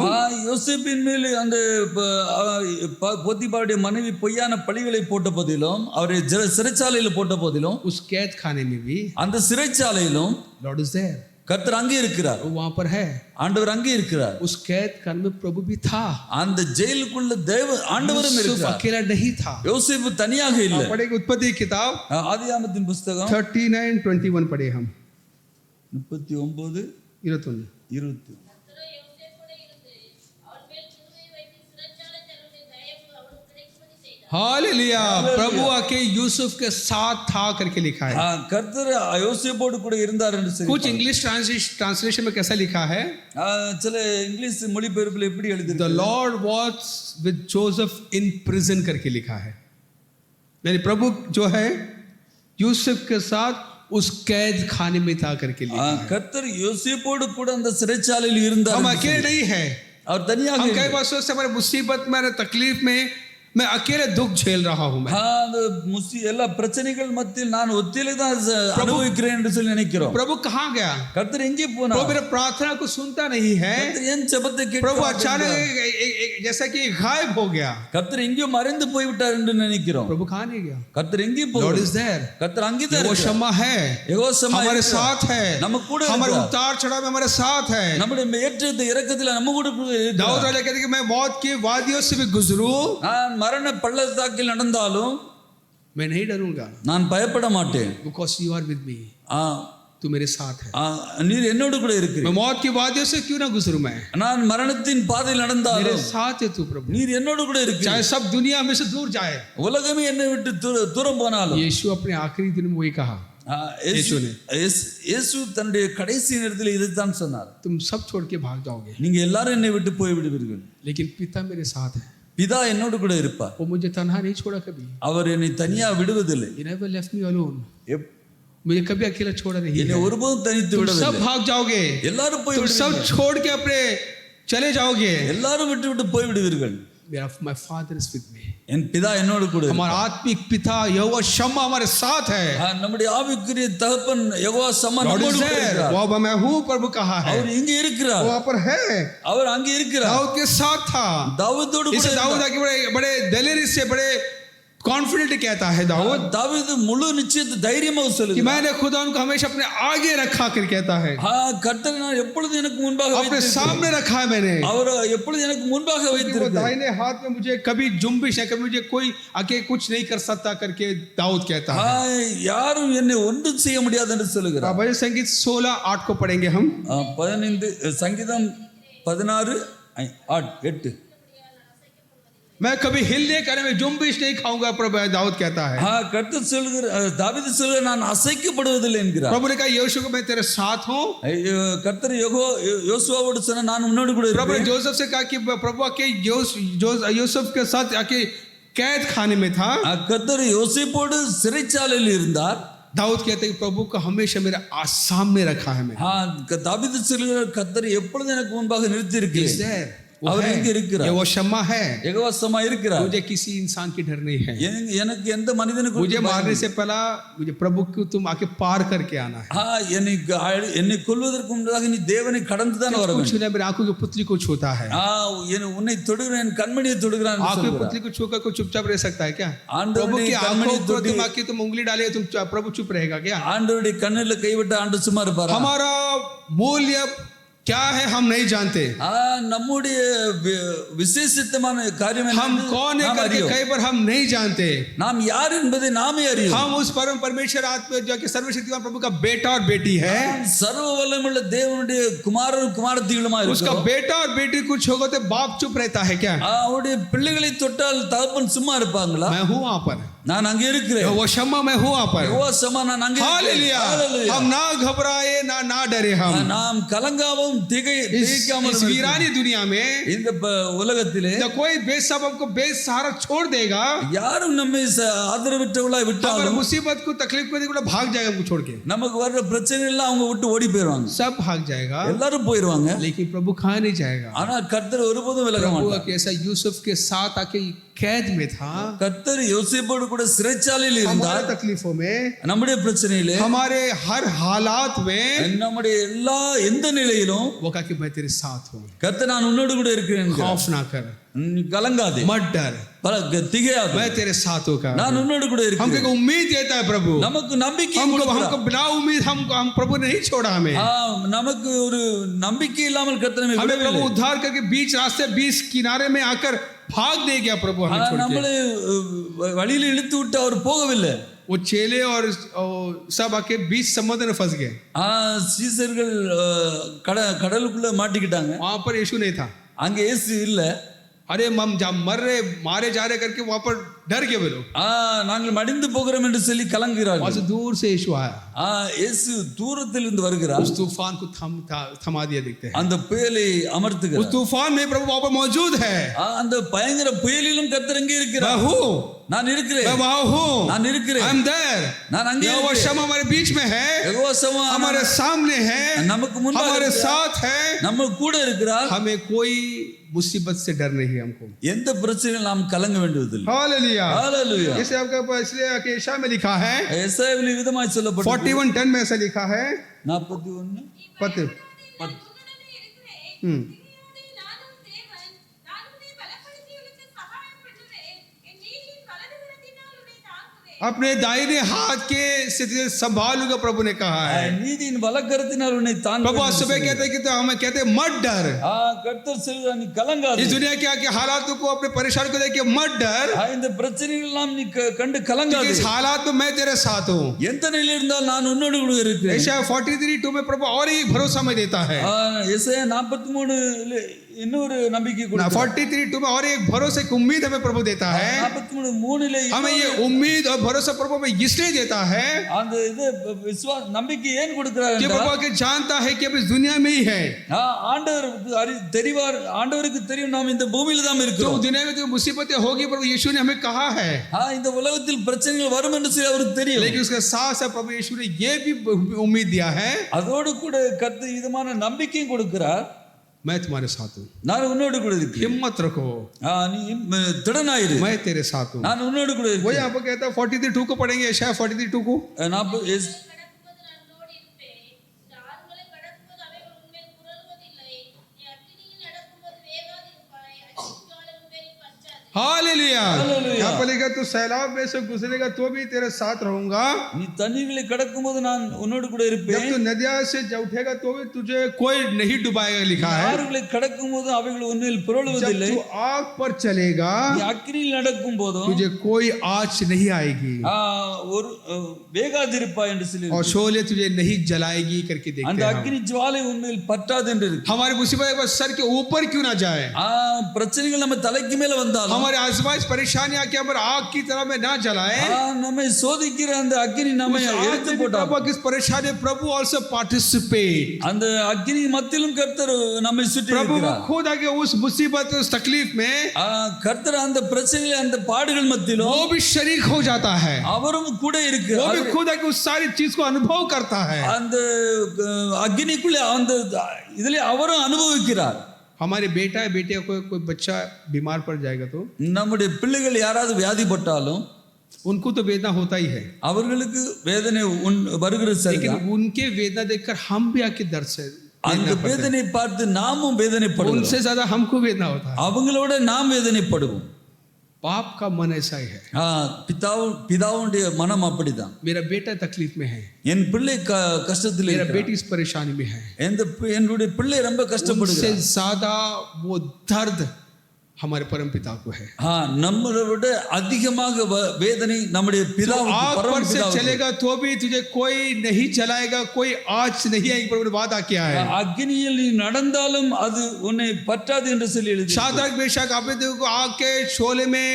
யோசேப்பின் மேல் அந்த போத்திபாருடைய மனைவி பொய்யான பழிகளை போட்ட போதிலும், அவரை சிறைச்சாலையில் போட்ட போதிலும், उस कैद खाने में भी அந்த சிறைச்சாலையிலும் लॉर्ड इज देयर, கர்த்தர் அங்கே இருக்கிறார், वो वहां पर है। ஆண்டவர் அங்கே இருக்கிறார்। उस कैद खाने में प्रभु भी था, அந்த ஜெயிலுக்குள்ள ஆண்டவரும் यूसुफ இருக்கிறார்। अकेला नहीं था। யோசேப்பு தனியாக இல்லை। पढ़ेंगे उत्पत्ति किताब ஆதியாகமத்தின் புத்தகம் 39:21 पढ़े हम, 39:21 20। हालेलुया, प्रभु आके यूसुफ के साथ था करके लिखा है। கர்த்தர் யோசேப்போடு கூட இருந்தார் என்று சொல்லி कुछ इंग्लिश ट्रांसलेशन में कैसा लिखा है, சில இங்கிலீஷ் மொழிபெயர்ப்பில் எப்படி द எழுதிருக்கு, Lord was with Joseph in prison करके लिखा है। यानी प्रभु जो है यूसुफ के साथ उस कैद खाने में था करके लिखा है। கர்த்தர் யோசேப்போடு கூட அந்த சிறைச்சாலையில் இருந்தார்। हम अकेले नहीं है, அவர் தனியாக हम இல்லை। कई बार सोचते हैं हमारे मुसीबत में, हमारे तकलीफ में मैं अकेले दुख झेल रहा हूं। मैं அந்த எல்லா பிரச்சனைகள் மத்தியில் நான் ஒத்திலே தான் அனுபவிக்கிறேன் என்று சொல்லி நினைக்கிறோம்। प्रभु कहाँ गया, கர்த்தர் எங்கே போனார், प्रभु मेरे प्रार्थना को सुनता नहीं है, கர்த்தர் என் ஜெபத்தை प्रभु கேட்க अचानक जैसा कि गायब हो गया। கர்த்தர் எங்கேயோ மறைந்து போய்விட்டார் என்று நினைக்கிறோம்। प्रभु कहाँ नहीं गया, கர்த்தர் எங்கே लॉर्ड போனார், इज देयर, கர்த்தர் அங்கே தான் वो இருக்கிறார்। क्षमा है, யெகோவா சமாய் हमारे साथ है, நம்ம கூட हमारे இருக்கிறார்। उतार चढ़ाव में हमारे साथ है। நம்முடைய ஏற்றத்தை இறக்கத்தில் நம்ம கூட இருக்கிறார்। दाऊद राजा कहते हैं कि मैं मौत की वादियों से भी गुजरूं, நான் மரண பள்ளத்தாக்கில் நடந்தாலும் मैं नहीं डरूंगा, நான் பயப்பட மாட்டேன், because you are with me, तू मेरे साथ है। நீர் என்னோடு கூட मैं இருக்கிறீர்। मौत की वादियों से क्यों ना गुजरूं, मैं நான் மரணத்தின் பாதையில் मेरे நடந்தாலும் साथ है तू प्रभु, நீர் என்னோடு கூட இருக்கிறீர்। चाहे सब दुनिया में से दूर जाए। உலகமே என்னை விட்டு தூரம் போனாலும், यीशु अपने आखिरी दिन में वही कहा, இயேசு தன்னுடைய கடைசி நேரத்தில் இதைத்தான் சொன்னார், तुम सब छोड़ के भाग जाओगे, நீங்க எல்லாரும் என்னை விட்டு போய் விடுவீர்கள், लेकिन पिता मेरे साथ है। பிதா என்னோடு கூட இருப்பார், वो मुझे तन्हा नहीं छोड़ा कभी, அவர் என்னை தனியா விடுவதில்லை, he never left me alone, मुझे कभी अकेला छोड़ा नहीं என்னை है। ஒருபோதும் தனித்து तुम விடவில்லை। सब भाग जाओगे, எல்லாரும் போய் तुम सब விடுவீர்கள், छोड़ के अपने चले जाओगे। எல்லாரும் விட்டு போய் விடுவீர்கள்। My father is with me, என் பிதா என்னோடு கூட இருப்பார்। हमारा आत्मिक पिता यहोवा शम्मा हमारे साथ है। நம்முடைய ஆவிக்குரிய தகப்பன் யெகோவா சம்மா Lord நம்மோடு is கூட there, இருக்கிறார்। वो मैं हूँ प्रभु कहा है, அவர் இங்கே இருக்கிறார், वहाँ पर है, அவர் அங்கே இருக்கிறார்। दाऊद के साथ था, தாவீதோடு கூட इसे दाऊद இருந்தார்। आके बड़े बड़े दिलेरी से, बड़े कॉन्फिडेंट कहता है दाऊद தாவீது முழு நிச்சயத்தை தைரியமாக कि சொல்லுகிறார், मैंने खुदा उनको हमेशा अपने आगे रखा कर कहता है, கர்த்தரை நான் எப்பொழுது எனக்கு முன்பாக अपने வைத்திருக்கிறேன், सामने रखा है मैंने, அவர் எப்பொழுது எனக்கு முன்பாக कि वो வைத்திருக்கிறார்। दाहिने हाथ में मुझे कभी जुम्बिश है, कभी मुझे कोई आके कुछ नहीं कर सकता करके दाऊद कहता है। யாரும் என்னை ஒன்றும் செய்ய முடியாது என்று சொல்லுகிறார்। भजन संगीत 16:8 को पढ़ेंगे हम। 15 சங்கீதம் 16:8 मैं कभी हिलने करने में जुम्बिश नहीं खाऊंगा, प्रभु दाऊद कहता है। கர்த்தர் சொல்லுகிறார், தாவீது சொல்லுகிறார், நான் அசைக்கப்படுவதில்லை என்கிறார்। प्रभु ने कहा यहोशू को मैं तेरे साथ हूँ। கர்த்தர் யோசுவாவோடு சொன்ன நான் உன்னோடு கூட प्रभु ने இருப்பேன்। जोसेफ से कहा कि प्रभु आके यूसुफ के साथ आके कैद खाने में था। கர்த்தர் யோசேப்போடு சிறைச்சாலையில் இருந்தார்। दाऊद कहते हैं कि प्रभु को हमेशा मेरे सामने रखा है। मैं தாவீது சொல்லுகிறார், கர்த்தர் எப்பொழுதும் எனக்கு முன்பாக நிறுத்தி இருக்கிறேன், அவர் எங்கே இருக்கிறார், वो क्षमा है, யெகோவா சம்மா இருக்கிறார்। मुझे किसी इंसान की डर नहीं है, எனக்கு எந்த மனிதனுக்கு मुझे मारने से पहला मुझे प्रभु को तुम आके पार करके आना है। என்னை கொல்வதற்கு முன்னதாக நீ தேவனை கடந்து தான் வர வேண்டும்। कुछ नहीं, मेरी आंखों की पुतली को छूता है, உன்னை தொடுகிறேன், என் கண்மணியை தொடுகிறான்। आंखों की पुतली को छूकर कोई चुपचाप रह सकता है क्या? प्रभु की आंखों को तुम आके तुम उंगली डाले तुम प्रभु चुप रहेगा क्या? ஆண்டவருடைய கண்ணில் கைவிட்ட ஆண்டு சும்மா இருப்பாரா? हमारा मूल्य क्या है हम नहीं जानते, நம்முடைய விசேஷித்தமான காரியம் हम कौन है करके कई बार हम नहीं जानते, நாம் யார் என்பதை நாமே அறியோம்। हम उस परम परमेश्वर आत्मा जो कि सर्वशक्तिमान प्रभु का बेटा और बेटी है, சர்வ வல்லமையுள்ள தேவனுடைய குமாரரும் குமாரத்திகளுமா उसका இருக்கிறோம்। बेटा और बेटी कुछ होगा तो बाप चुप रहता है क्या? அவருடைய பிள்ளைகளை தொட்டால் தகப்பன் சும்மா இருப்பாங்களா? मैं हूँ वहां पर, நான் அங்கே இருக்கிறேன். वो क्षमा मैं हूं वहां पर। யெகோவா சமா நான் அங்கே இருக்கிறேன். हालेलुया। ஹalleluya. हम ना घबराए ना डरे हम நாம் கலங்காவும் इस திகைக்காமல் वीरानी दुनिया में இந்த உலகத்திலே न कोई बेसब हमको बेसहारा छोड़ देगा। யாரும் நம்மை ஆதரவற்றவளாய் हमारे விட்டாலும் मुसीबत को तकलीफ को देखो भाग जाएगा हमको छोड़ के, நமக்கு வர்ற பிரச்சனை எல்லாம் அவங்க விட்டு ஓடி போயிடுவாங்க. सब भाग जाएगा, எல்லாரும் போயிடுவாங்க. लेकिन प्रभु कहाँ नहीं जाएगा। ஆனா கர்த்தர் ஒருபோதும் விலக प्रभु மாட்டார். कैसा यूसुफ के साथ आके कैद में था, கர்த்தர் யோசேப்போடு கூட சிறைச்சாலையில் இருந்தார். हमारे तकलीफों में, நம்முடைய பிரச்சனையிலே, हमारे हर हालात में நம்முடைய எல்லா எந்த நிலையிலும் वो कहा कि मैं तेरे साथ हूँ, கர்த்தர் நான் உன்னோடு கூட இருக்கிறேன். खौफ ना कर, கலங்காதே, मत डर, திகையாதே, मैं तेरे साथ हूँ। நான் உன்னோடு கூட இருக்கிறேன். हमको उम्मीद देता है प्रभु, நமக்கு நம்பிக்கை हमको கொடுக்கிறார். बिना उम्मीद हम प्रभु ने नहीं छोड़ा हमें। நமக்கு ஒரு நம்பிக்கை இல்லாமல் கர்த்தர் நம்மை हमें प्रभु விடவில்லை. उद्धार करके बीच रास्ते बीच किनारे में आकर भाग नहीं गया प्रभु हमें छोड़ के। நம்மளை வழியில் இழுத்து விட்டு அவர் போகவில்லை. वो चेले और सब आके बीच समुद्र में फंस गए, சீசர்கள் கடலுக்குள்ள மாட்டிக்கிட்டாங்க. वहां पर यीशु नहीं था। அங்க இயேசு இல்ல. अरे हम मर रहे मारे जा रहे करके वहां पर डर गए वे लोग। நாங்கள் மடிந்து போகிறோம் என்று சொல்லி वहां கலங்குகிறார்கள். से दूर से यीशु आया, இயேசு தூரத்தில் இருந்து வருகிறார். उस तूफान को थमा दिया देखते हैं। அந்த புயலை அமர்த்துகிறார். उस तूफान में प्रभु वहां पर मौजूद है। அந்த பயங்கர புயலிலும் கர்த்தர் அங்கே मैं இருக்கிறார். हूँ, நான் இருக்கிறேன். मैं वहां हूँ, நான் இருக்கிறேன். I am there. நான் அங்கே वो இருக்கிறேன். क्षमा हमारे बीच में है, யெகோவா சமா हमारे सामने है, நமக்கு முன்பாக हमारे இருக்கிறார். साथ है। நம்ம கூட இருக்கிறார். हमें कोई मुसीबत से डर नहीं है हमको। எந்த பிரச்சனையும் நாம் கலங்க வேண்டியதில்லை. हालेलुया। ஹalleluya. जैसे आपका इसलिए यशायाह में लिखा है, எசாயாவில் விதமாய் சொல்லப்பட்டது. 41:10 में ऐसा लिखा है, 41 पत्र हम्म अपने दाहिने हाथ के से संभालूंगा प्रभु ने कहा है। நீதியின் வலக்கரத்தினால் உன்னை प्रभु आज தாங்குவேன். सुबह कहते हैं कि तो हमें कहते हैं मत डर। கர்த்தர் சொல்கிறார் நீ கலங்காதே. इस दुनिया के आके हालातों को अपने परेशानी को देख के मत डर, இந்த பிரச்சனைகள் எல்லாம் நீ கண்டு क्योंकि கலங்காதே. इस हालात में मैं तेरे साथ हूँ। எந்த நிலையில் இருந்தால் நான் உன்னோடு கூட இருக்கிறேன். यशायाह 43:2 में प्रभु और एक भरोसा में देता है। எசாயா 43 இன்னொரு நம்பிக்கை கொடுக்கிறார். 43:2 में और एक भरोसे की उम्मीद हमें प्रभु देता है। 43:3 हमें ये उम्मीद और भरोसा प्रभु हमें इसलिए देता है அந்த இது விசுவாச நம்பிக்கை ஏன் கொடுக்கிறார் कि என்றால், प्रभु के जानता है कि अब इस दुनिया में ही है। ஆண்டவருக்கு தெரியும் நாம் இந்த பூமியில தான் जो இருக்கிறோம். दुनिया में जो मुसीबतें होगी प्रभु यीशु ने हमें कहा है, இந்த உலகத்தில் பிரச்சனைகள் வரும் என்று சொல்லி அவருக்கு தெரியும். लेकिन उसके साथ साथ प्रभु यीशु ने ये भी उम्मीद दिया है, அதோடு கூட கர்த்தர் விதமான நம்பிக்கையும் கொடுக்கிறார். मैं तुम्हारे साथ हूँ, நான் உன்னோடு கூட இருக்கிறேன். हिम्मत रखो, நீ திடனாயிரு, मैं तेरे साथ हूँ। நான் உன்னோடு கூட वही இருக்கிறேன். आपको कहता है 43:2 को पढ़ेंगे, यशायाह 43:2 को। हालेलुया। यहाँ पर लिखा तू सैलाब में से गुजरेगा तो भी तेरे साथ रहूंगा, நீ தண்ணீர்களை கடக்கும்போது நான் உன்னோடு கூட जब இருப்பேன். तू नदिया से उठेगा तो भी तुझे कोई नहीं डुबाएगा, लिखा है। ஆறுகளை கடக்கும்போது அவைகள் உன்னில் जब புரளுவதில்லை. तू आग पर चलेगा நீ அக்கினியில் நடக்கும் போதும் तुझे कोई आँच नहीं आएगी ஒரு வேகாதிருப்பாய் என்று சொல்லி और शोले तुझे नहीं जलाएगी करके देखते அந்த हैं हम। அக்கினி ஜுவாலை உன்னில் பற்றாது என்று இருக்கு. हमारी मुसीबत एक बार सर के ऊपर क्यों ना जाए, பிரச்சனைகள் நம்ம தலைக்கு மேல வந்தாலும் हमारे आसपास परेशानियां क्या हमारे आग की तरह में ना जलाए, நம்மை சோதிக்கிற அந்த அக்கினி நம்மை எடுத்து போட்டா किस परेशानी प्रभु also participate, அந்த அக்கினி மத்தியிலும் கர்த்தர் நம்மை சுற்றி प्रभु को இருக்கிறார். खुद आके उस मुसीबत उस तकलीफ में கர்த்தர் அந்த பிரச்சனையில அந்த பாடுகள் மத்தியிலும் वो भी शरीक हो जाता है, அவரும் கூட वो இருக்கிறார். भी खुद आके उस सारी चीज को अनुभव करता है। அந்த அக்கினிக்குள்ள அந்த இதுல அவரும் அனுபவிக்கிறார். हमारे बेटा है बेटिया कोई बच्चा बीमार पड़ जाएगा तो நம்முடைய பிள்ளைகள் யாராவது வியாதிப்பட்டாலும் उनको तो वेदना होता ही है, அவர்களுக்கு வேதனை வருகிறது लेकिन சரிதான். उनके वेदना देखकर हम भी आके दर्द से அந்த வேதனை பார்த்து நாமும் வேதனைப்படுவோம். उनसे ज्यादा हमको वेदना होता है। அவங்களோட நாம் வேதனைப்படுவோம். बाप का मन ऐसा ही है, பிதாவுடைய மனம் அப்படிதான். मेरा बेटा तकलीफ में है, என் பிள்ளை கஷ்டத்தில் मेरा இருக்கிறார். बेटी इस परेशानी में है, என்னுடைய பிள்ளை ரொம்ப उससे கஷ்டப்படுகிறார். ज्यादा वो दर्द हमारे परम पिता को है। நம்மளை விட அதிகமாக வேதனை நம்முடைய பிதாவுக்கு, आग पर பரம से பிதாவுக்கு. चलेगा तो भी तुझे कोई नहीं जलाएगा, कोई आँच नहीं आएगी, प्रभु ने वादा किया है। அக்னியில் நீ நடந்தாலும் அது உன்னை பற்றாது என்று சொல்லி எழுதி. शाद्रक मेशक अबेदनगो को आग के शोले में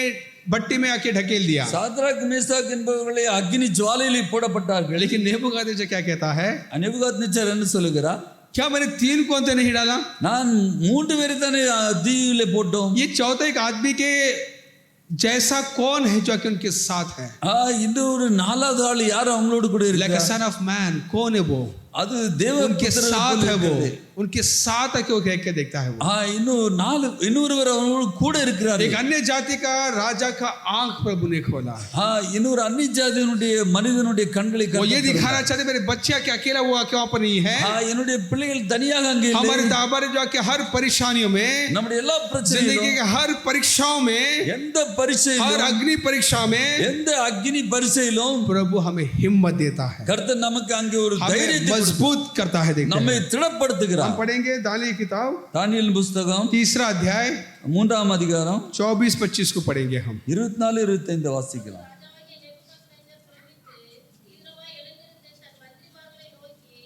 भट्टी में आके ढकेल दिया। சாத்ராக் மேசாக் என்பவர்களை அக்னி ஜுவாலையிலே போடப்பட்டார்கள். लेकिन नेबूकदनेस्सर क्या कहता है? நேபுகாத்நேச்சர் என்ன சொல்லுகிறார்? क्या मैंने 3 को अंदर नहीं डाला? நான் 3 பேரை தானே தீயிலே போட்டோம். ये चौथे एक आदमी के जैसा कौन है जो कि उनके साथ है? இந்த ஒரு நாலாவது ஆள் யார் அவங்களோடு கூட Like a இருக்கார்? son of man, कौन है वो? அது தேவ उनके புத்திரர் साथ போல है वो, இருக்கிறது. उनके साथ आके वो देख के देखता है वो। இன்னொருவர் அவங்களோடு கூட இருக்கிறார். एक अन्य जाति का राजा का आंख प्रभु ने खोला। இன்னொரு அந்நிய ஜாதியினுடைய மனிதனுடைய கண்களை वो ये दिखाना चाहते मेरे बच्चे क्या अकेला वो आके वहां पर नहीं है। என்னுடைய பிள்ளைகள் தனியாக அங்கே இல்லை. हमारे जो आके हर परेशानियों में, நம்முடைய எல்லா जिंदगी பிரச்சனைகளிலும், के हर परीक्षाओं में, எந்த பரீட்சையிலும், हर अग्नि परीक्षा में எந்த அக்னி பரீட்சையிலும் प्रभु हमें हिम्मत देता है, கர்த்தர் நமக்கு அங்கே ஒரு हमें தைரியத்தை मजबूत करता है। देखते நம்மை हैं, திடப்படுத்துகிறார். हम पढ़ेंगे दानियेल की किताब தானியேல் புத்தகம் 3 अध्याय 3ஆம் அதிகாரம் 24-25 को पढ़ेंगे हम। 24-25 வாசிக்கலாம். ராஜாவாகிய நேபுகாத்நேச்சர் பிரமித்து தீவிரமாய் எழுந்திருந்து தன் மந்திரிமார்களை நோக்கி,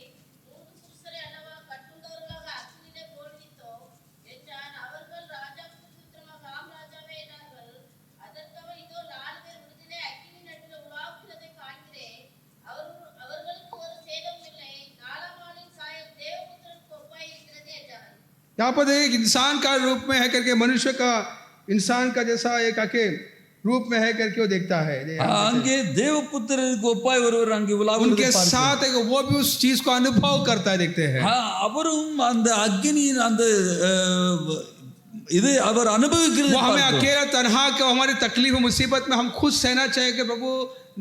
3 புருஷரை அல்லவா கட்டுண்டவர்களாக அக்கினியிலே போடுவித்தோம் என்றான். அவர்கள் ராஜாவுக்கு உத்தரமாக, ஆம் ராஜாவே என்றார்கள். அதற்கு அவர், இதோ 4 பேர் விடுதலை அக்கினி நடுவில் உலாவுகிறதை காண்கிறேன். அவர்களுக்கு ஒரு சேதமும் இல்லை. 4ஆம் ஆளின் சாயல் தேவபுத்திரனுக்கு ஒப்பாயிருக்கிறது என்றார். यहाँ पर एक इंसान का रूप में है करके, मनुष्य का इंसान का जैसा एक आके रूप में है करके वो देखता है। அங்கே தேவபுத்திரருக்கு ஒப்பாய் ஒருவர் அங்கே உலாவுகிறதை उनके பார்க்கிறேன். साथ एक वो भी उस चीज को अनुभव करता है, देखते हैं। அவரும் அந்த அக்னியின் அந்த இது அவர் அனுபவிக்கிறது वो हमें பார்க்கிறோம். अकेला तन्हा के हमारी तकलीफ मुसीबत में हम खुद सहना चाहिए कि प्रभु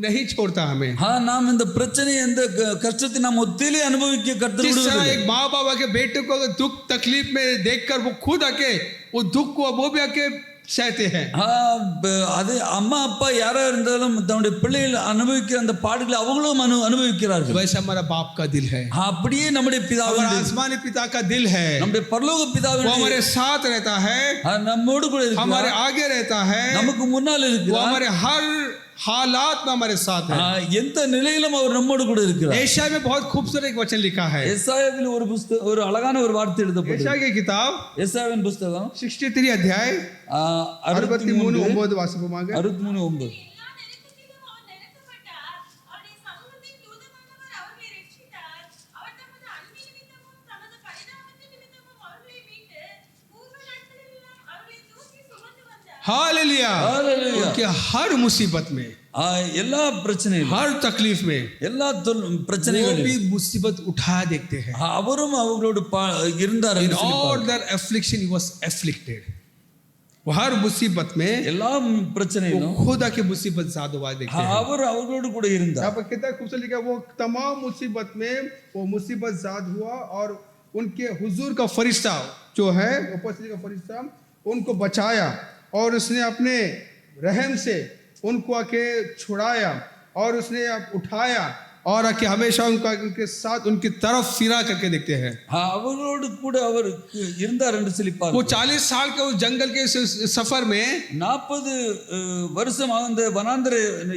नहीं छोड़ता हमें। நாம் இந்த பிரச்சனை இந்த கஷ்டத்தை நாம் ஒத்திலே அனுபவிக்க கர்த்தர் जिस तरह விடுவதில்லை. एक माँ बाबा के बेटे को अगर दुख तकलीफ में देखकर वो खुद आके वो दुख को वो भी आके सहते हैं। அது அம்மா அப்பா யாரா இருந்தாலும் தன்னுடைய பிள்ளைகள் அனுபவிக்கிற அந்த பாடுகளை அவங்களும் அனுபவிக்கிறார்கள். वैसे हमारा बाप का दिल है, அப்படியே நம்முடைய हमारा பிதாவின் आसमानी पिता का दिल है, நம்முடைய பரலோக वो பிதாவின் हमारे साथ रहता है, நம்மோடு கூட हमारे இருக்கிறார். आगे रहता है, நமக்கு முன்னால் वो இருக்கிறார். हमारे हर हालात में हमारे साथ है। எந்த நிலையிலும் அவர் நம்மோடு கூட இருக்கிறார். एशिया में बहुत खूबसूरत एक वचन लिखा है, எசாயாவில் ஒரு புத்தகம், ஒரு அழகான ஒரு வார்த்தை எழுதப்பட்டது. एशिया की किताब எசாயாவின் புத்தகம் 63 अध्याय 63:9 வாசிப்போமாக। 63:9. எல்லா நெருக்கத்திலும் அவர் நெருக்கப்பட்டார். அவருடைய சமூகத்தின் தூதனானவர் அவர்களை ரட்சித்தார். அவர் தமது அன்பின் நிமித்தமும் தமது பரிதாபத்தின் நிமித்தமும் அவர்களை மீட்டு பூர்வ நாட்களிலெல்லாம் அவர்களை தூக்கி சுமந்து வந்தார். हालेलुया। हालेलुया। उनके हर मुसीबत में, எல்லா பிரச்சனையிலும், हर तकलीफ में எல்லா वो பிரச்சனைகளிலும் भी मुसीबत उठा देखते हैं। அவரும் அவர்களோடு இருந்தார். In all their affliction he was afflicted. वो हर मुसीबत में எல்லா वो பிரச்சனையிலும் खुद आके मुसीबत ज़ाद हुआ देखते हैं। அவர் அவர்களோடு கூட இருந்தார். यहाँ पर कितना खूबसूरत लिखा है, वो तमाम मुसीबत में वो मुसीबत ज़ाद हुआ और उनके हुजूर का फरिश्ता जो है, उपस्थिति का फरिश्ता उनको बचाया और उसने अपने रहम से उनको आके छुड़ाया और उसने उठाया और आके हमेशा उनके साथ उनकी तरफ फिरा करके देखते हैं। அவர்களோடு கூட அவர் இருந்தார் என்று சொல்லி वो பார்க்கிறோம். 40 साल के उस जंगल के सफर में 40 வருஷம் அந்த வனாந்தர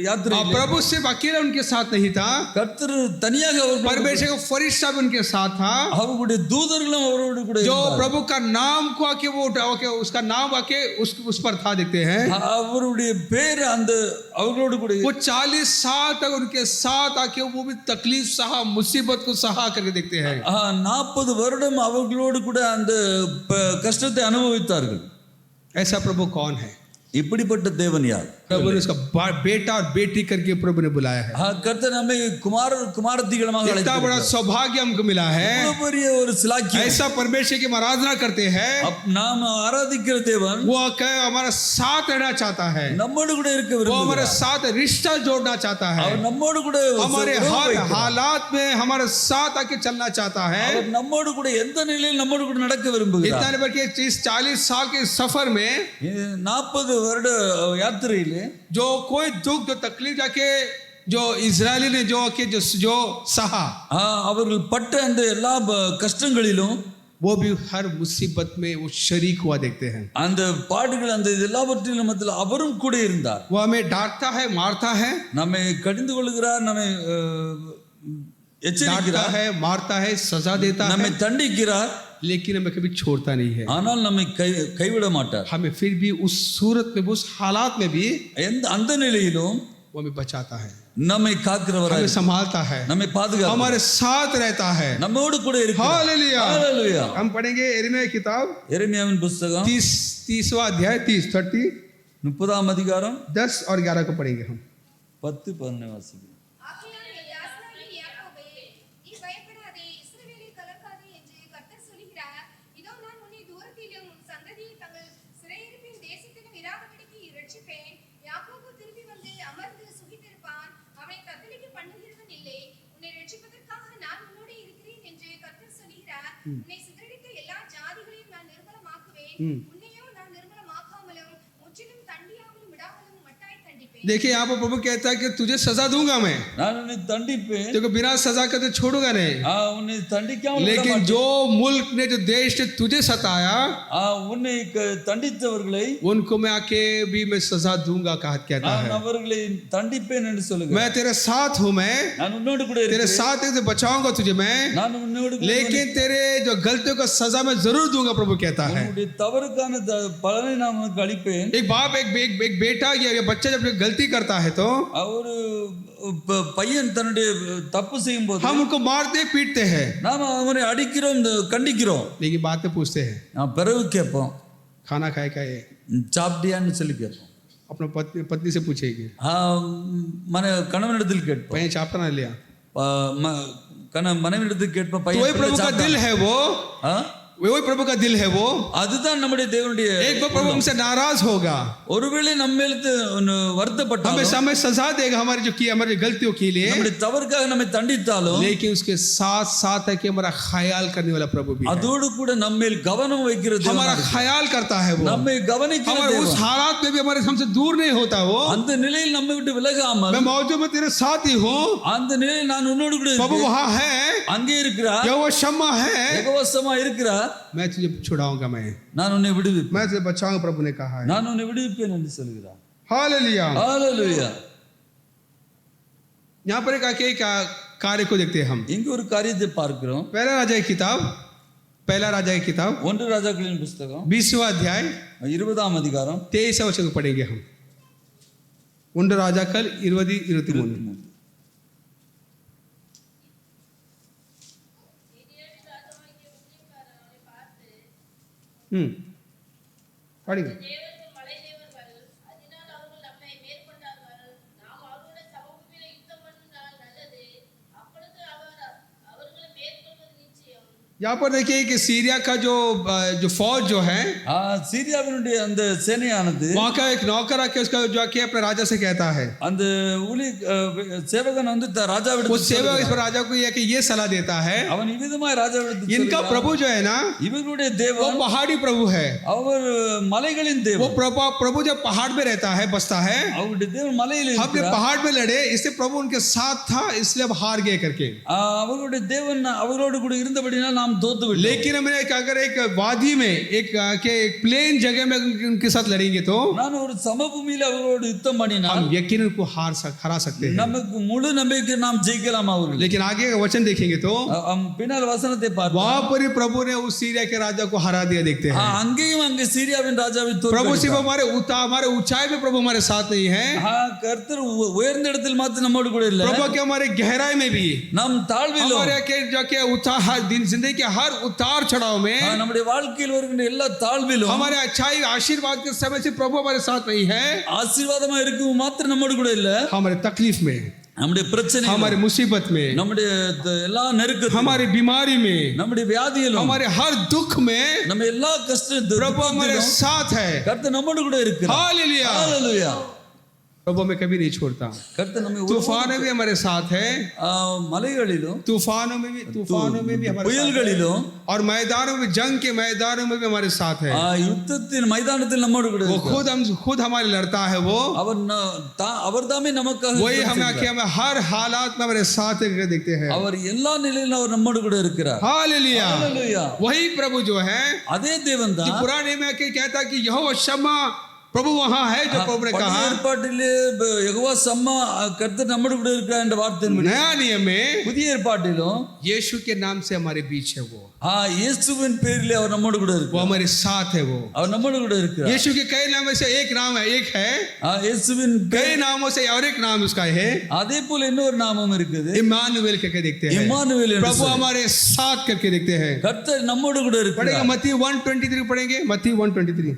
யாத்திரையில் प्रभु सिर्फ अकेला उनके साथ नहीं था, கர்த்தர் தனியாக அவர்களோடு परमेश्वर का फरिश्ता भी उनके साथ था, அவருடைய தூதர்களும் அவரோடு கூட जो இருந்தார். प्रभु का नाम को आके वो उसका नाम आके उस पर था, देखते हैं। அவருடைய பேர் அந்த அவர்களோடு கூட वो 40 साल तक उनके साथ आके वो भी तकलीफ सहा, मुसीबत को सहा करके देखते हैं। 40 வருடம் அவர்களோடு கூட அந்த கஷ்டத்தை அனுபவித்தார்கள். ऐसा प्रभु कौन है? இப்படிப்பட்ட தேவன் யார்? प्रभु ने उसका बेटा और बेटी करके प्रभु ने बुलाया है। கர்த்தர் நம்மை குமாரத்திகளமாக इतना அழைத்தார். बड़ा सौभाग्य हमको मिला है। இவ்வளவு பெரிய ஒரு சிலாக்கியம். ऐसा परमेश्वर की हम आराधना करते हैं, நாம் ஆராதிக்கிற தேவன் वो हमारा साथ रहना चाहता है, நம்மோடு கூட இருக்க वो हमारे விரும்புகிறார். साथ रिश्ता जोड़ना चाहता है, அவர் நம்மோடு கூட हमारे உறவு हर வைக்கிறார். हालात में हमारे साथ आके चलना चाहता है। அவர் நம்மோடு கூட எந்த நிலையில் நம்மோடு கூட நடக்க விரும்புகிறார். इतना नहीं बल्कि इस 40 साल के सफर में 40 வருட யாத்திரையிலே जो कोई दुख जो तकलीफ जाके जो इजरायली ने जो सहा, அவர்கள் பட்ட அந்த எல்லா கஷ்டங்களிலும் वो भी हर मुसीबत में वो शरीक हुआ देखते हैं। அந்த பாடுகள் அந்த எல்லாவற்றிலும் மத்தியில் அவரும் கூட இருந்தார். वो हमें डांटता है, मारता है, நம்மை கடிந்து கொள்கிறார், நம்மை डांटता எச்சரிக்கிறார், है, मारता है, सजा देता है, நம்மை தண்டிக்கிறார், लेकिन हमें कभी छोड़ता नहीं है। ஆனால் நம்மை கைவிட மாட்டார். हमें फिर भी उस सूरत में, उस हालात में भी அந்த நிலையிலும் वो हमें बचाता है, நம்மை காக்கிறவராய், हमें संभालता है, நம்மை பாதுகாப்பார், हमारे साथ रहता है। நம்மோடு கூட இருக்கிறார். हालेलुया। ஹalleluya. हम पढ़ेंगे यिर्मयाह की किताब எரேமியாவின் புத்தகம் 30वां अध्याय 30 30ஆம் அதிகாரம் 10 और 11 को पढ़ेंगे हम। 10 11 வாசிக்கிறோம். ஆகையால் என் தாசனாகிய யாக்கோபே, நீ பயப்படாதே, இஸ்ரவேலே கலங்காதே என்று கர்த்தர் சொல்லுகிறார். இதோ நான் உன்னை தூரத்திலும் உன் சந்ததியை தங்கள் சிறையிருப்பின் தேசத்திலும் இராதபடிக்கு இரட்சிப்பேன். யாக்கோபு திரும்பி வந்து அமர்ந்து சுகித்திருப்பான். அவனை தத்தளிக்க பண்ணுகிறவன் இல்லை. உன்னை இரட்சிப்பதற்காக நான் உன்னோடு இருக்கிறேன் என்று கர்த்தர் சொல்லுகிறார். உன்னை சிதறடித்த எல்லா ஜாதிகளையும் நான் நிர்மலமாக்குவேன். உன்னையோ நான் நிர்மலமாக்காமலும் முற்றிலும் தண்டியாமலும் விடாமலும் மட்டாய் தண்டிப்பேன். देखिए यहाँ पर प्रभु कहता है कि तुझे सजा दूंगा मैं, நான் உன்னை தண்டிப்பேன், तेरे को बिना सजा के तो छोड़ूंगा नहीं। உன்னை தண்டிக்காமல் விட लेकिन மாட்டேன். जो मुल्क ने, जो देश ने तुझे सताया, உன்னை தண்டித்தவர்களை उनको मैं आके भी मैं सजा दूंगा कहता நான் है। அவர்களை தண்டிப்பேன் என்று சொல்லுகிறேன். मैं तेरे साथ हूँ, मैं நான் உன்னோடு கூட तेरे இருக்கிறேன், साथ एक बचाऊंगा तुझे मैं, நான் उन्नोடு கூட लेकिन तेरे जो गलतियों का सजा मैं जरूर दूंगा, प्रभु कहता है। உன்னுடைய தவறுக்கான பலனை நான் உனக்கு அளிப்பேன். एक बाप एक बेटा या बच्चा जब गलती करता है तो ஒரு பையன் தன்னுடைய தப்பு செய்யும் போது हम उनको मारते पीटते हैं, நாம அவனை அடிக்கிறோம், கண்டிக்கிறோம், लेकिन बातें पूछते हैं, நான் பிறகு கேட்போம், खाना खाए का ये சாப்பிட்டியான்னு சொல்லி கேட்போம். अपना पत्नी से पूछेगी, கணவனிடத்தில் கேட்போம், पहले चापता ना लिया। மனைவிடத்தில் கேட்போம், तो वही प्रभु का दिल है वो, वही प्रभु का दिल है वो। அதுதான் நம்முடைய தேவனுடைய. एक बार प्रभु हमसे नाराज होगा, ஒருவேளை நம்ம வருத்தப்பட்டாலும், हमें समय सजा देगा हमारी जो की हमारी गलतियों के लिए, நம்முடைய தவறுக்காக நம்மை தண்டித்தாலும், लेकिन उसके साथ साथ है कि हमारा ख्याल करने वाला प्रभु भी है। அதோடு கூட நம்மேல் கவனம் வைக்கிறது, हमारा ख्याल करता है वो, நம்மை கவனிக்கிற हमारे उस தேவன். हालात में भी हमारे हमसे दूर नहीं होता वो। அந்த நிலையில் நம்மை விட்டு விலகாமல், मैं मौजूद में तेरे साथ ही हूँ, அந்த நிலையில் நான் உன்னோடு கூட प्रभु இருக்கிறேன், वहाँ है, அங்கே இருக்கிறார், यहोवा शम्मा है, ஏகவசமா இருக்கிறார், मैं तुझे छुड़ाऊंगा, நான் उन्हें விடுவிப்பேன், मैं तुझे बचाऊंगा, प्रभु ने कहा है। நான் உன்னை விடுவிப்பேன் என்று சொல்கிறார். हालेलुया। ஹalleluya. यहाँ पर एक कार्य को देखते हैं हम। இங்க ஒரு காரியத்தை பார்க்கிறோம். पहला राजा की किताब 1 ராஜாக்களின் புத்தகம் 20वां अध्याय 20ஆம் அதிகாரம் 23 वचन को पढ़ेंगे हम। 1 ராஜாக்கள் 20-23। இனியேடு ராஜாவாகிய ஊழியக்காரர் அவனை பார்த்து, पढ़ेंगे। தேவர்கள் மலை தேவர்கள், அதனால் அவர்கள் நம்மை மேற்கொண்டார்கள். நாம் அவர்களுடைய சமபூமியிலே யுத்தம் பண்ணினால் நல்லது. அப்பொழுது அவர்களை மேற்கொள்வது நிச்சயம். यहाँ पर देखिए कि सीरिया का जो फौज जो है, சீரியாவினுடைய அந்த சேனையானது, वहाँ का एक नौकर आके उसका जो आके अपने राजा से कहता है, அந்த சேவகன் வந்து वो ராஜாவிடத்தில் सेवक इस पर राजा को ये सलाह देता है, அவன் இவ்விதமாய் ராஜாவிடத்தில் इनका சொல்கிறான், प्रभु जो है ना, இவர்களுடைய वो தேவன் पहाड़ी प्रभु है। அவர் மலைகளின் वो தேவன், प्रभु जब पहाड़ में रहता है, बसता है, அவருடைய தேவன் மலையில் हमने இருக்கிறார். पहाड़ में लड़े, इससे प्रभु उनके साथ था, इसलिए अब हार गए करके। அவர்களுடைய தேவன் அவரோடு கூட இருந்தபடினால் நாம் தோத்து விட்டோம். लेकिन हमने अगर एक वादी में एक प्लेन जगह में उनके साथ लड़ेंगे तो நான் ஒரு சமபூமியில அவரோடு யுத்தம் பண்ணினால் हम यकीन उनको हरा सकते हैं। நமக்கு முழு நம்பிக்கை நாம் ஜெயிக்கலாம் அவர்கள். लेकिन आगे का वचन देखेंगे तो பின்னால் வசனத்தை பார்ப்போம். वहां पर ही प्रभु ने उस सीरिया के राजा को हरा दिया, देखते हैं। அங்கேயும் அங்கே சீரியாவின் ராஜாவை प्रभु सिर्फ தோற்கடித்தார். हमारे ऊंचाई में प्रभु हमारे साथ नहीं है, கர்த்தர் உயர்ந்த இடத்தில் மாத்திரம் நம்மோடு கூட இல்ல, प्रभु के हमारे गहराई में भी, நம் தாழ்விலும், हमारे जाके जिंदगी के हर उतार चढ़ाव में, நம்முடைய வாழ்க்கையில் வருகின்ற எல்லா தாழ்விலும், हमारे अच्छाई आशीर्वाद के समय से प्रभु हमारे साथ नहीं है। ஆசீர்வாதமா இருக்கும் மாத்திரம் நம்மோடு கூட இல்ல, हमारे तकलीफ में, நம்முடைய பிரச்சனை, हमारे मुसीबत में, நம்முடைய எல்லா நெருக்கத்திலும், हमारी बीमारी में, நம்முடைய வியாதியிலும், हमारे हर दुख में நம்ம எல்லா கஷ்டம் प्रभु हमारे साथ है। கர்த்தர் நம்மோடு கூட இருக்கிறார். हालेलुया। ஹalleluya. प्रभु हमें कभी नहीं छोड़ता। கர்த்தர் நம்மை तूफान में भी हमारे साथ है, மலைகளிலும், तूफानों में भी हमारे साथ है, புயல்களிலும், और मैदानों में, जंग के मैदानों में भी हमारे साथ है। யுத்தத்தின் மைதானத்தில் நம்மோடு கூட वो இருக்கிறார். खुद हमारे लड़ता है वो, அவர் தாமே நமக்காக वही யுத்தம் हमें செய்கிறார். हमें हर हालात में हमारे साथ देखते हैं। அவர் எல்லா நிலையிலும் அவர் நம்மோடு கூட இருக்கிறார். हालेलुया। ஹalleluya. वही प्रभु जो है, அதே தேவன் जो தான் पुराने में कहता कि यहोवा शम्मा प्रभु वहां है जो प्रभु ने பழைய कहा। ஏற்பாட்டிலே யெகோவா சம்மா கர்த்தர் நம்மோடு கூட இருக்கிறார் என்ற வார்த்தையின்படி नया नियम में புதிய ஏற்பாட்டிலும் यीशु के नाम से हमारे बीच है वो இயேசுவின் பேரிலே அவர் நம்மோடு கூட वो இருக்கிறார், हमारे साथ है वो। அவர் நம்மோடு கூட இருக்கிறார். यीशु के कई नामों से एक नाम है, एक है, இயேசுவின் कई नामों से और एक नाम उसका है, அதே போல இன்னொரு நாமம் இருக்குது, इमानुएल करके देखते हैं। இம்மானுவேல் என்று प्रभु சொல்லி. हमारे साथ करके देखते हैं। கர்த்தர் நம்மோடு கூட पढ़ेगा இருக்கிறார். मत्ती 1:23 पढ़ेंगे, मत्ती 1:23।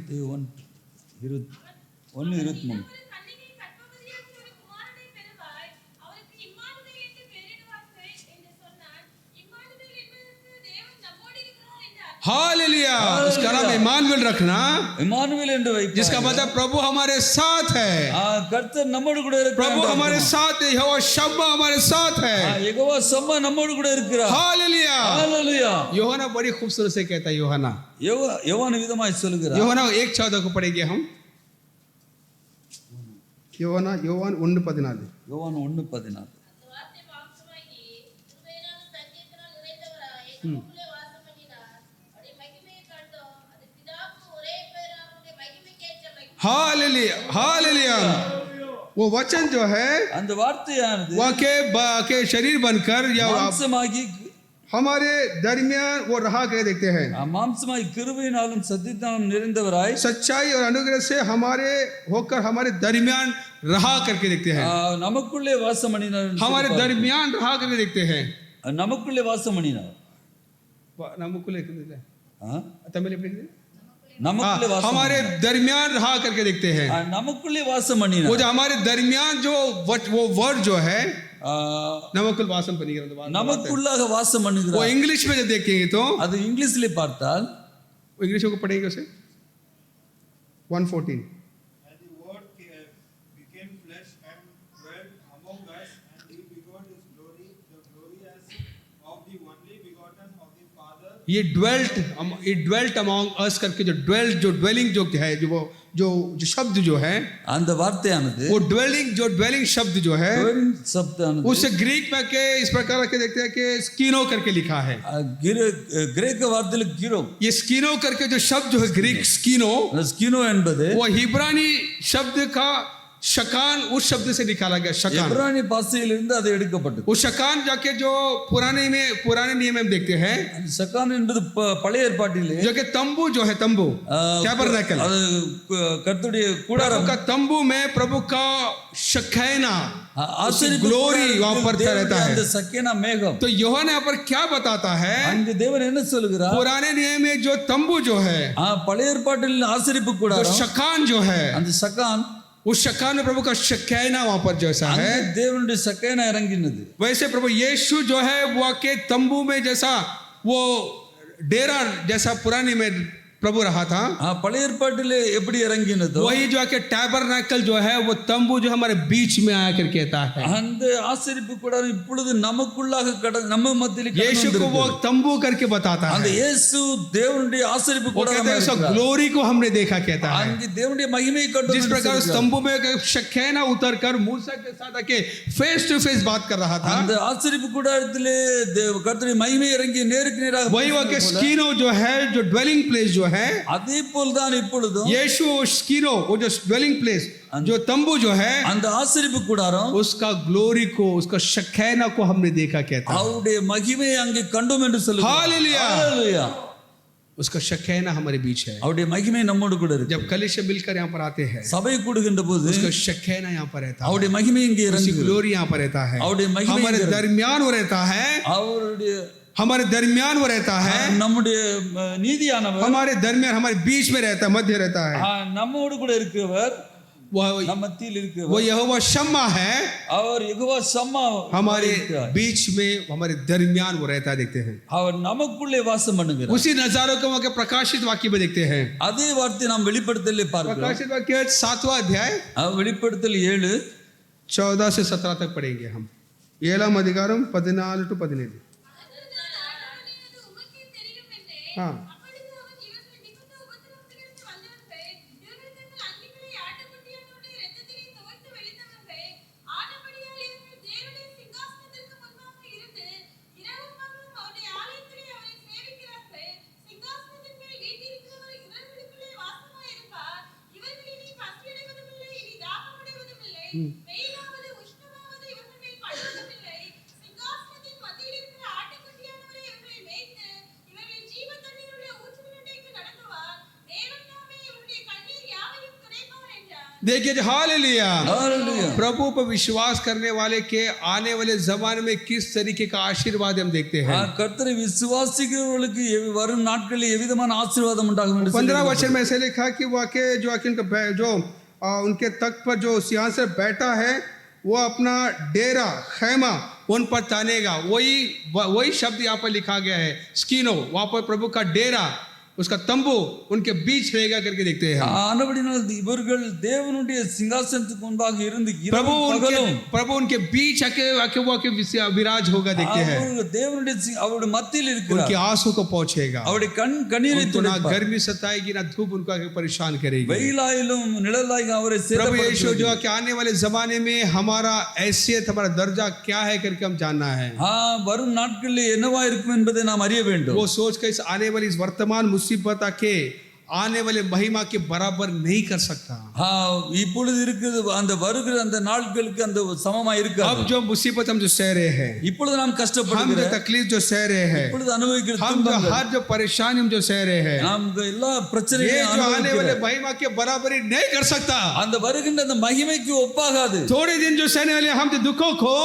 1:23 கன்னிகை கர்ப்பவதியாகி ஒரு குமாரனை பெறுவாய், அவருக்கு இம்மானுவேல் என்று பெயரிடுவார்கள் என்று சொன்னான். இம்மானுவேல் என்பதற்கு தேவன் நம்மோடு இருக்கிறார் என்று அர்த்தம். हालेलुया, उसका नाम इमानुएल रखना, இம்மானுவேல் என்று வைப்பார். जिसका मतलब प्रभु हमारे साथ है, கர்த்தர் நம்மோடு கூட இருக்கிறார். प्रभु हमारे साथ है, यहोवा शम्मा हमारे साथ है। யெகோவா சம்மா நம்மோடு கூட இருக்கிறார். हालेलुया। ஹalleluya. யோहना बड़ी खूबसूरत से कहता है, யோहना யோவான் விதமாய் சொல்கிறார். யோहना 1:14 को पढ़ेंगे हम। யோவான் 1:14। யோவான் 1:14 அந்த வார்த்தை மாம்சமாகி கிருபையினாலும் சத்தியத்தினால் நிறைந்தவராய் நமக்குள்ளே வாசம் பண்ணினார். அவருடைய மகிமையை கண்டோம். அது பிதாவுக்கு ஒரே பேரான அவருடைய மகிமைக்கேற்ற மகிமை. Hallelujah, hallelujah. वो वचन जो है அந்த வார்த்தையானது वह के शरीर बनकर या மாம்சமாகி हमारे दरमियान वो रहा के देखते हैं। மாம்சமாய் கிருபையினாலும் சத்தியத்தினாலும் நிறைந்தவராய் सच्चाई और अनुग्रह से हमारे होकर हमारे दरमियान रहा करके देखते हैं। நமக்குள்ளே வாசம் பண்ணினார். हमारे दरमियान रहा करके देखते हैं। நமக்குள்ளே வாசம் பண்ணினார். नमुकुले तमिल में நமக்குள்ளே வாசம் हमारे दरमियान रहा करके देखते हैं। நமக்குள்ளே வாசம் वो பண்ணினார். जो हमारे दरमियान जो वो वर्ड जो है नमकुल वासम बनी நமக்குள்ளாக வாசம் वो பண்ணுகிறார். इंग्लिश में जब देखेंगे तो அது இங்கிலீஷ்ல பார்த்தால் इंग्लिश को पढ़ेंगे उसे 1:14। And the word became flesh and dwelt among us, and he begot his glory, the glory as of the only begotten of the Father. ये dwelt among us करके जो dwelling जो है जो शब्द जो है அந்த வார்த்தையானது वो dwelling शब्द जो है சப்தானது उसे ग्रीक में के इस प्रकार के देखते हैं कि स्कीनो करके लिखा है। கிரேக்க வார்த்தையில கிரோ, ये स्कीनो करके जो शब्द जो है ग्रीक स्कीनो, ஸ்கினோ என்பது वो हिब्रानी शब्द का शकान उस शब्द से निकाला गया। शकान எபிரானி பாஷையிலிருந்து அது எடுக்கப்பட்டது. वो शकान जाके जो पुराने नियम में देखते हैं சக்கான் என்பது பழைய ஏற்பாட்டிலே जो कि तंबू जो है तंबू टैबरनेकल, அது கர்த்தருடைய प्रभु கூடாரம், का तंबू में प्रभु का शखैना ஆசரிப்பு ग्लोरी கூடாரத்தில் वहां पर தேவனுடைய रहता அந்த है। சக்கேனா மேகம். तो यूहन्ना यहाँ पर क्या बताता है, அங்கு தேவன் என்ன சொல்கிறார்? पुराने नियम में जो तंबू जो है பழைய ஏற்பாட்டில் ஆசரிப்பு जो கூடாரம், शकान जो है அந்த சக்கான் उस शकान में प्रभु का शखैना वहां पर जैसा है, அங்கு தேவனுடைய சக்கேனா இறங்கினது. वैसे प्रभु यीशु जो है वो के तंबू में जैसा वो डेरा जैसा पुराने में प्रभु रहा था, பழைய ஏற்பாட்டிலே எப்படி இறங்கினதோ वही जो है टैबरनेकल जो है वो तंबू जो हमारे बीच में आया करके कहता है। அந்த ஆசரிப்பு கூடாரம் இப்பொழுது நமக்குள்ளாக நம்ம மத்தியிலே கடந்து यीशु को वो வந்திருக்கிறது. तंबू करके बताता அந்த है। இயேசு தேவனுடைய ஆசரிப்பு वो कहते हैं கூடாரம் उस ग्लोरी को हमने देखा कहता है। அங்கு தேவனுடைய மகிமையை கண்டோம் जिस என்று प्रकार उस சொல்கிறார். तंबू में शखैना उतर कर मूसा के साथ आके फेस टू फेस बात कर रहा था, அந்த ஆசரிப்பு கூடாரத்திலே கர்த்தருடைய மகிமை இறங்கி நேருக்கு நேராக वही वो के பேசினது போல, स्कीनो जो है जो ड्वेलिंग प्लेस जो है, அதே போல்தான் இப்பொழுதும் यीशु स्कीनो वो जो ड्वेलिंग प्लेस जो तंबू जो है அந்த ஆசரிப்பு கூடாரம் उसका ग्लोरी को उसका शखैना को हमने देखा कहता है। அவருடைய மகிமையை அங்கே கண்டோம் என்று சொல்லுகிறார். हालेलुया। ஹalleluya. उसका शखैना हमारे बीच है। அவருடைய மகிமை நம்மோடு கூட இருக்கு. जब कलीसिया मिलकर यहाँ पर आते हैं சபை கூடுகின்ற போது उसका शखैना यहाँ पर रहता है, அவருடைய மகிமை இங்கே उसकी இறங்கி ग्लोरी यहाँ पर रहता है, அவருடைய மகிமை हमारे இங்கே दरमियान वो रहता है, அவருடைய हमारे दरमियान वो रहता है, நம்முடைய நீதியானவர் हमारे दरमियान हमारे बीच में रहता है, मध्य रहता है। நம்மோடு கூட இருக்கிறவர், वो நம்ம மத்தியில் वो இருக்கிறவர், यहोवा शम्मा है, அவர் யெகோவா சம்மா हमारे இருக்கிறார். बीच में हमारे दरमियान वो रहता है देखते हैं। அவர் நமக்குள்ளே வாசம் பண்ணுகிறார். उसी नजारों को वहाँ के प्रकाशित वाक्य में देखते हैं। அதே வார்த்தை நாம் வெளிப்படுத்தலே பார்க்கிறோம். प्रकाशित वाक्य 7वां अध्याय வெளிப்படுத்தல் 7 14 से 17 तक पढ़ेंगे हम। 7ஆம் அதிகாரம் 14 to 17। அதனால் ஆண்டவனேது உமக்கே தெரியும் என்றே. हाँ அப்பொழுது அவன் இவர்கள் மிகுந்த உபத்திரவத்திலிருந்து வந்தவர்கள், இவர்கள் தங்கள் அங்கிகளை ஆட்டுக்குட்டியானுடைய இரத்தத்திலே துவைத்து வெளித்தவர்கள். ஆனபடியால் இவர்கள் தேவனுடைய சிங்காசனத்திற்கு முன்பாக இருந்து இரவும் பகலும் அவருடைய ஆலயத்திலே அவரை சேவிக்கிறார்கள். சிங்காசனத்தின் மேல் வீற்றிருக்கிறவர் இவர்களுக்குள்ளே வாசமாயிருப்பார். இவர்கள் இனி வெயிலாவது உஷ்ணமாவது இவர்கள் மேல் படுவதில்லை. சிங்காசனத்தின் மத்தியில் இருக்கிற ஆட்டுக்குட்டியானவரே இவர்களை மேய்த்து இவர்கள் ஜீவ தண்ணீருடைய ஊற்றுகளிடைக்கு நடத்துவார். தேவன் தாமே இவருடைய கண்ணீர் யாவையும் துடைப்பவர் என்றார். देखिए हालेलुया, हालेलुया। प्रभु पर विश्वास करने वाले के आने वाले जमाने में किस तरीके का आशीर्वाद हम देखते हैं। கர்த்தரை விசுவாசிக்கிறவர்களுக்கு வரும் நாட்களில் எவ்விதமான ஆசீர்வாதம் உண்டாகும் என்று 15 वचन में ऐसे लिखा कि वाकई जो उनके तख्त पर जो सिंहासन पर बैठा है वो अपना डेरा खैमा उन पर तानेगा। वही शब्द यहाँ पर लिखा गया है, स्कीनो, वहां पर प्रभु का डेरा, उसका तंबू उनके बीच रहेगा करके देखते हैं। ஆனபடினால் இவர்கள் தேவனுடைய சிங்காசனத்துக்கு முன்பாக இருந்து प्रभु उनके बीच आके विराज होगा देखते हैं। தேவனுடைய அவருடைய மத்தியில் उनकी இருக்கிறார், आंसू को पहुंचेगा, அவருடைய கண்ணீரை उनको ना गर्मी सताएगी ना धूप उनको आके परेशान करेगी। வெயிலாயிலும் நிழலாயிலும் அவரை प्रभु यीशु जो சேதப்படுத்துவார்। कि आने वाले जमाने में हमारा हैसियत, हमारा दर्जा क्या है करके हम जानना है। வரும் நாட்களில் என்னவா இருக்கும் என்பதை நாம் அறிய வேண்டும்। वो सोच कर इस आने वाली इस वर्तमान मुसीबत के आने वाले महिमा के बराबर नहीं कर सकता। இப்பொழுது இருக்குது அந்த வருகிற அந்த நாட்களுக்கு அந்த சமமா இருக்காது। अब जो मुसीबत हम जो सह रहे हैं, இப்பொழுது நாம் हम கஷ்டப்படுகிற जो तकलीफ जो सह रहे हैं, இப்பொழுது அனுபவிக்கிற हम जो துன்பங்கள், हर जो परेशानी हम जो सह रहे हैं, நாம் எல்லா ये பிரச்சனைகளையும் जो आने वाले அனுபவிக்கிற महिमा के बराबरी नहीं कर सकता। அந்த வருகின்ற அந்த மகிமைக்கு ஒப்பாகாது। थोड़े दिन जो सहने वाले हम जो दुखों को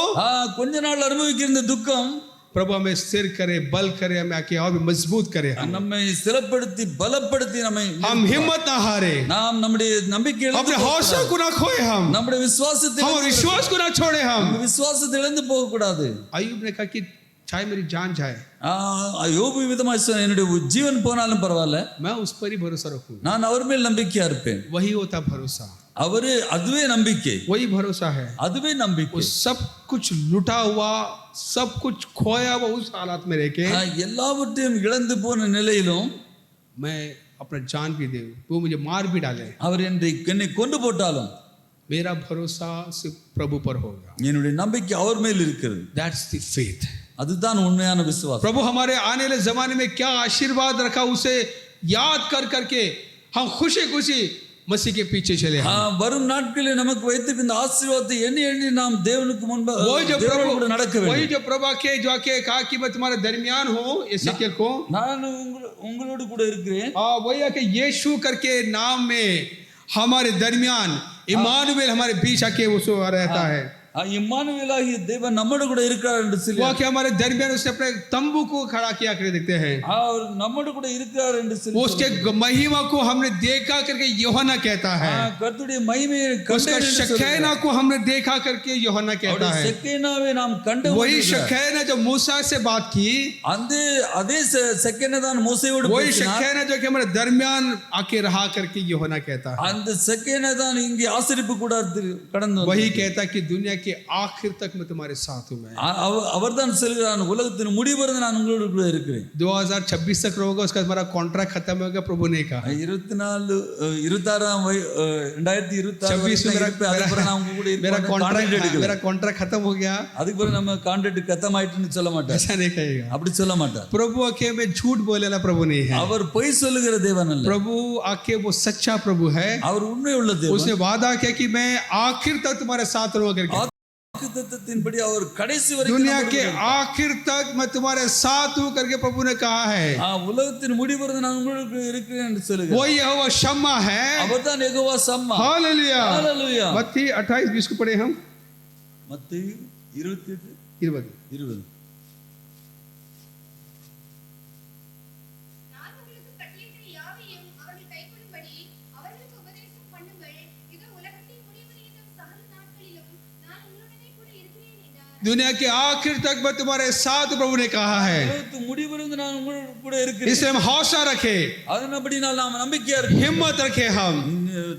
கொஞ்ச நாள் அனுபவிக்கிற இந்த துக்கம் प्रभु हमें स्थिर करे, बल करे, हमें आके और भी मजबूत करे, நம்மை ஸ்திரப்படுத்தி பலப்படுத்தி நம்மை हम हिम्मत ना हारे, நாம் நம்முடைய நம்பிக்கை अपने हौसला को ना खोए, हम நம்முடைய விசுவாசத்தை विश्वास को ना छोड़े। हम விசுவாசத்தை இழந்து போக கூடாது। अय्यूब ने कहा कि चाहे मेरी जान जाए யோபு விதமாய் சொன்னான், என்னுடைய ஜீவன் போனாலும் பரவாயில்ல, मैं उस पर ही भरोसा रखूंगा। நான் அவர் மேல் நம்பிக்கையா இருப்பேன்। वही होता भरोसा, அவரு அதுவே நம்பிக்கை, वही भरोसा है। அதுவே நம்பிக்கை। वो सब कुछ लुटा हुआ, सब कुछ खोया हुआ उस हालात में रह के எல்லாவற்றையும் இழந்து போன நிலையிலும் मैं अपना जान भी दे, वो मुझे मार भी डाले, அவர் என்னை கொண்டு போட்டாலும் मेरा भरोसा सिर्फ प्रभु पर होगा। என்னுடைய நம்பிக்கை அவர் மேல் இருக்கிறது। That's the faith। அதுதான் உண்மையான விசுவாசம்। प्रभु हमारे आने वाले जमाने में क्या आशीर्वाद रखा उसे याद कर करके हम खुशी खुशी मसीह के पीछे चले। வரும் நாட்களில் நமக்கு வைத்திருக்கிற இந்த ஆசீர்வாதத்தை எண்ணி எண்ணி நாம் தேவனுக்கு முன்பாக वही जो தேவனோடு கூட நடக்க வேண்டும்। वही जो प्रभु के जो आके कहा कि मैं तुम्हारे दरमियान हूँ, एसेकियल को நான் உங்களோடு கூட இருக்கிறேன்। वही आके यीशु करके नाम में हमारे दरमियान इमानुएल हमारे बीच आके वो रहता है। இம்மானுவேலாகிய தேவன் நம்மோடு கூட இருக்கிறார் என்று சொல்லி वो आके हमारे दरमियान उसने अपने तंबू को खड़ा किया करके देखते हैं। அவர் நம்மோடு கூட இருக்கிறார் என்று சொல்லி उसके महिमा को हमने देखा करके यूहन्ना कहता है। கர்த்தருடைய மகிமையை उसका शकीना को हमने देखा करके यूहन्ना कहता है। செக்கேனாவை நாம் கண்டு वही शकीना जो मूसा से बात की, அதே செக்கேனா தான் மோசேயோடு वही பேசினார்। शकीना जो कि हमारे दरमियान आके रहा करके यूहन्ना कहता है। அந்த செக்கேனா தான் இங்கே ஆசரிப்பு கூடாரத்தில் கடந்து वही कहता कि दुनिया के आखिर तक मैं तुम्हारे साथ हूं। मैं அவர்தான் சொல்கிறார், உலகத்தின் முடிவு வரை நான் உங்களோடு கூட இருக்கிறேன்। 2026 तक रहोगा, उसका हमारा कॉन्ट्रैक्ट खत्म होगा, प्रभु ने कहा। 2026 मेरा कॉन्ट्रैक्ट खत्म हो गया, அதுக்கு பிறகு நம்ம கான்ட்ராக்ட் खत्म ஆயிட்டுன்னு சொல்ல மாட்டார், ऐसा नहीं कहेगा। அப்படி சொல்ல மாட்டார்। प्रभु आके में झूठ बोलेला प्रभु नहीं है। அவர் பொய் சொல்லுகிற தேவன் அல்ல, प्रभु आके वो सच्चा प्रभु है। அவர் उन्में உள்ள தேவன்। उसने वादा किया कि मैं आखिर तक तुम्हारे साथ रहूंगा करके। வாக்குத்தத்தத்தின்படி அவர் கடைசி வரை दुनिया के आखिर तक मैं तुम्हारे साथ हूं करके प्रभु ने कहा है। உலகத்தின் முடிவு வரை நான் உங்களுக்கு இருக்கிறேன் என்று சொல்லுகிறார்। वो यहोवा शम्मा है, அவர்தான் யெகோவா சம்மா। हालेलुया। हालेलुया। मत्ती 28:20 को पढ़े हम। மத்தேயு 28:20 நான் உங்களுக்கு கட்டளையிட்ட யாவையும் அவர்கள் கைக்கொள்ளும்படி அவர்களுக்கு உபதேசம் பண்ணுங்கள். இதோ உலகத்தின் முடிவு வரையிலும் சகல நாட்களிலும் நான் உங்களுடனே கூட இருக்கிறேன் என்றார்। दुनिया के आखिर तक मैं तुम्हारे साथ, प्रभु ने कहा है। உலகத்தின் முடிவு வரை நான் உங்களோடு கூட இருக்கிறேன்। इसलिए हम हौसला रखे, அதன்படினால் நாம் நம்பிக்கையா இருக்கோம், हिम्मत रखे, हम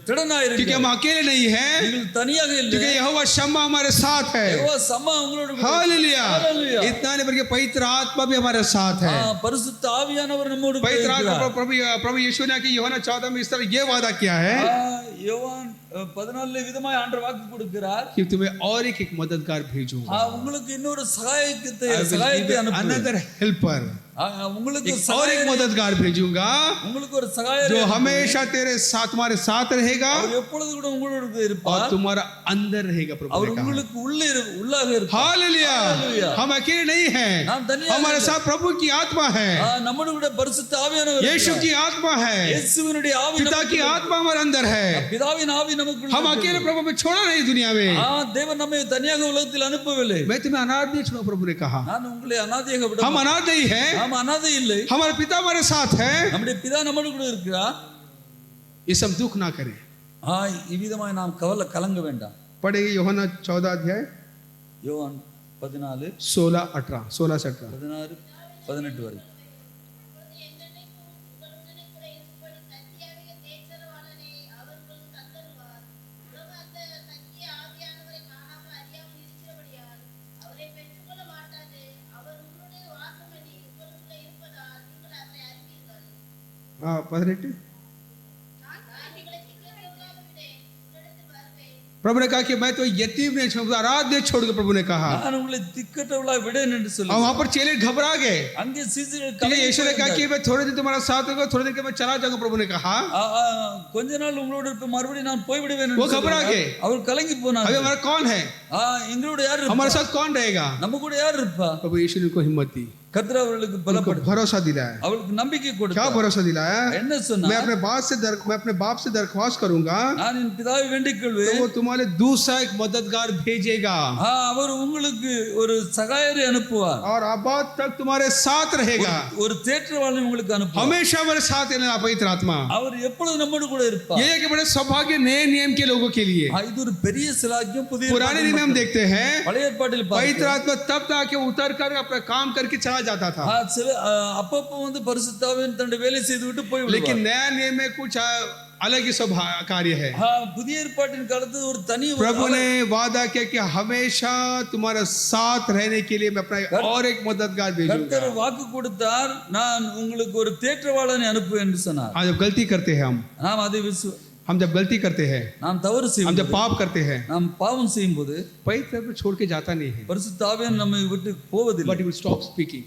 திடனாய் क्योंकि இருக்கோம்। हम अकेले नहीं हैं, நீங்கள் தனியாக இல்லை, क्योंकि यहोवा शम्मा हमारे साथ है। யெகோவா சம்மா உங்களோடு கூட हालेलुया। हालेलुया। इतना नहीं बल्कि पवित्र आत्मा भी हमारे साथ है। பரிசுத்த ஆவியானவர் நம்மோடு கூட पवित्र आत्मा இருக்கிறார்। प्रभु यीशु ने कि यूहन्ना 14 में इस तरह ये वादा किया है யோவான் 14 விதமாய் ஆண்டவர் வாக்கு கொடுக்கிறார், कि तुम्हें और एक मददगार भेजूंगा, உங்களுக்கு இன்னொரு I சகாயத்தை will give you அனுப்புவேன்। another helper। உங்களுக்கு एक और एक मददगार भेजूंगा உங்களுக்கு ஒரு சகாயர் जो हमेशा तेरे साथ तुम्हारे साथ रहेगा அவர் எப்பொழுது கூட உங்களோடு और இருப்பார் तुम्हारा अंदर रहेगा प्रभु அவர் ने कहा உங்களுக்கு உள்ளாக இருப்பார் हालेलुया हालेलुया। हम अकेले नहीं हैं நாம் தனியாக हमारे இல்லை. साथ प्रभु की आत्मा है நம்மோடு கூட பரிசுத்த ஆவியானவர் यीशु இருக்கிறார். की आत्मा है இயேசுவினுடைய ஆவி पिता की நமக்குள்ள आत्मा हमारे अंदर है பிதாவின் ஆவி நமக்குள்ள हम இருக்கிறது. अकेले प्रभु में छोड़ा नहीं दुनिया में தேவன் நம்மை தனியாக உலகத்தில் அனுப்பவில்லை मैं तुम्हें अनाथ नहीं छोड़ा प्रभु ने कहा நான் उங்களை அநாதையாக விட हम अनाथ नहीं है நாம் அநாதை இல்லை हमारे पिता हमारे साथ है நம்முடைய பிதா நம்மோடு கூட இருக்கிறார் इस हम दुख ना करें இவ்விதமாய் நாம் கலங்க வேண்டாம் पढ़ेंगे यूहन्ना 14 अध्याय யோவான் 14 16 से 18 16 18 வரை அப்பொழுது என்னென்னைக்கும் உங்களுடனே கூட இருக்கும்படி சத்தியாகிய தேற்றரவாளனை அவர் உங்களுக்கு தந்தருவார். உலகம் அந்த சத்திய ஆவியானவரை காணாமல் அறியாமல் இருக்கிறபடியால் அவரை பெற்றுக்கொள்ள மாட்டாது. அவர் உங்களுடைய வாசம் பண்ணி உங்களுக்குள்ளே இருப்பதால் நீங்கள் அவரை அறிவீர்கள். 18 நான் உங்களை திக்கற்றவர்களாக விட்டேன், உங்களிடத்தில் வருவேன். प्रभु ने कहा कि मैं तो यतीम नहीं छोड़ अनाथ नहीं छोड़ के प्रभु ने कहा நான் உங்களை திக்கற்றவளாய் விடேன் என்று और சொல்லி वहां पर चेले घबरा गए அங்கே சீசர்கள் ठीक है यीशु ने कहा कि मैं थोड़े दिन तुम्हारा साथ होगा थोड़े दिन के मैं चला जाऊंगा प्रभु ने कहा கொஞ்ச நாள் உங்களோட இருப்ப மறுபடியும் நான் போய் விடுவேன் वो घबरा गए அவர் கலங்கி போனார் अभी हमारा कौन है எங்களோட யார் இருப்பா? हमारे साथ कौन रहेगा நம்ம கூட யார் இருப்பா प्रभु यीशु ने उनको हिम्मत दी கர்த்தர் அவர்களுக்கு उनको பலப்படுத்த भरोसा दिलाया அவளுக்கு நம்பிக்கை क्या கொடுத்தார் भरोसा दिलाया என்ன मैं சொன்னார் अपने बाप से दरख्वास्त करूंगा நான் என் பிதாவை வேண்டிக் तो கொள்வேன் वो तुम्हारे दूसरा एक मददगार भेजेगा அவர் உங்களுக்கு ஒரு சகாயரை அனுப்புவார் और आबाद तक तुम्हारे साथ रहेगा ஒரு தேற்றவாளனை உங்களுக்கு அனுப்புவார் हमेशा हमारे साथ रहना पवित्र आत्मा அவர் எப்பொழுது நம்மோடு கூட இருப்பார் ये एक बड़े सौभाग्य नए नियम के लोगों के लिए இது ஒரு பெரிய சிலாக்கியம் புதிய पुराने नियम में हम देखते हैं பழைய ஏற்பாட்டில் पवित्र பார்க்கிறோம். आत्मा तब तक कि उतर कर अपना काम करके चला जाता था சில அப்பப்போ வந்து பரிசுத்தாவின் தன்னுடைய வேலை செய்து விட்டு போய் लेकिन விடுவார். नया नियम में कुछ अलग ही स्वभाव कार्य है புதிய ஏற்பாட்டின் காலத்தில் ஒரு தனி प्रभु ने वादा किया कि हमेशा तुम्हारे साथ रहने के लिए मैं अपना और एक मददगार भेजूंगा கர்த்தர் வாக்கு கொடுத்தார் நான் உங்களுக்கு ஒரு தேற்றவாளனை அனுப்புவேன் என்று சொன்னார் आज जब गलती करते हैं நாம் அதை हम जब गलती करते हैं நாம் தவறு हम செய்யும் जब पाप करते हैं நாம் பாவம் செய்யும் போது पवित्र आत्मा छोड़ के जाता नहीं है பரிசுத்த ஆவியானவர் நம்மை விட்டு போவதில்லை but he will stop speaking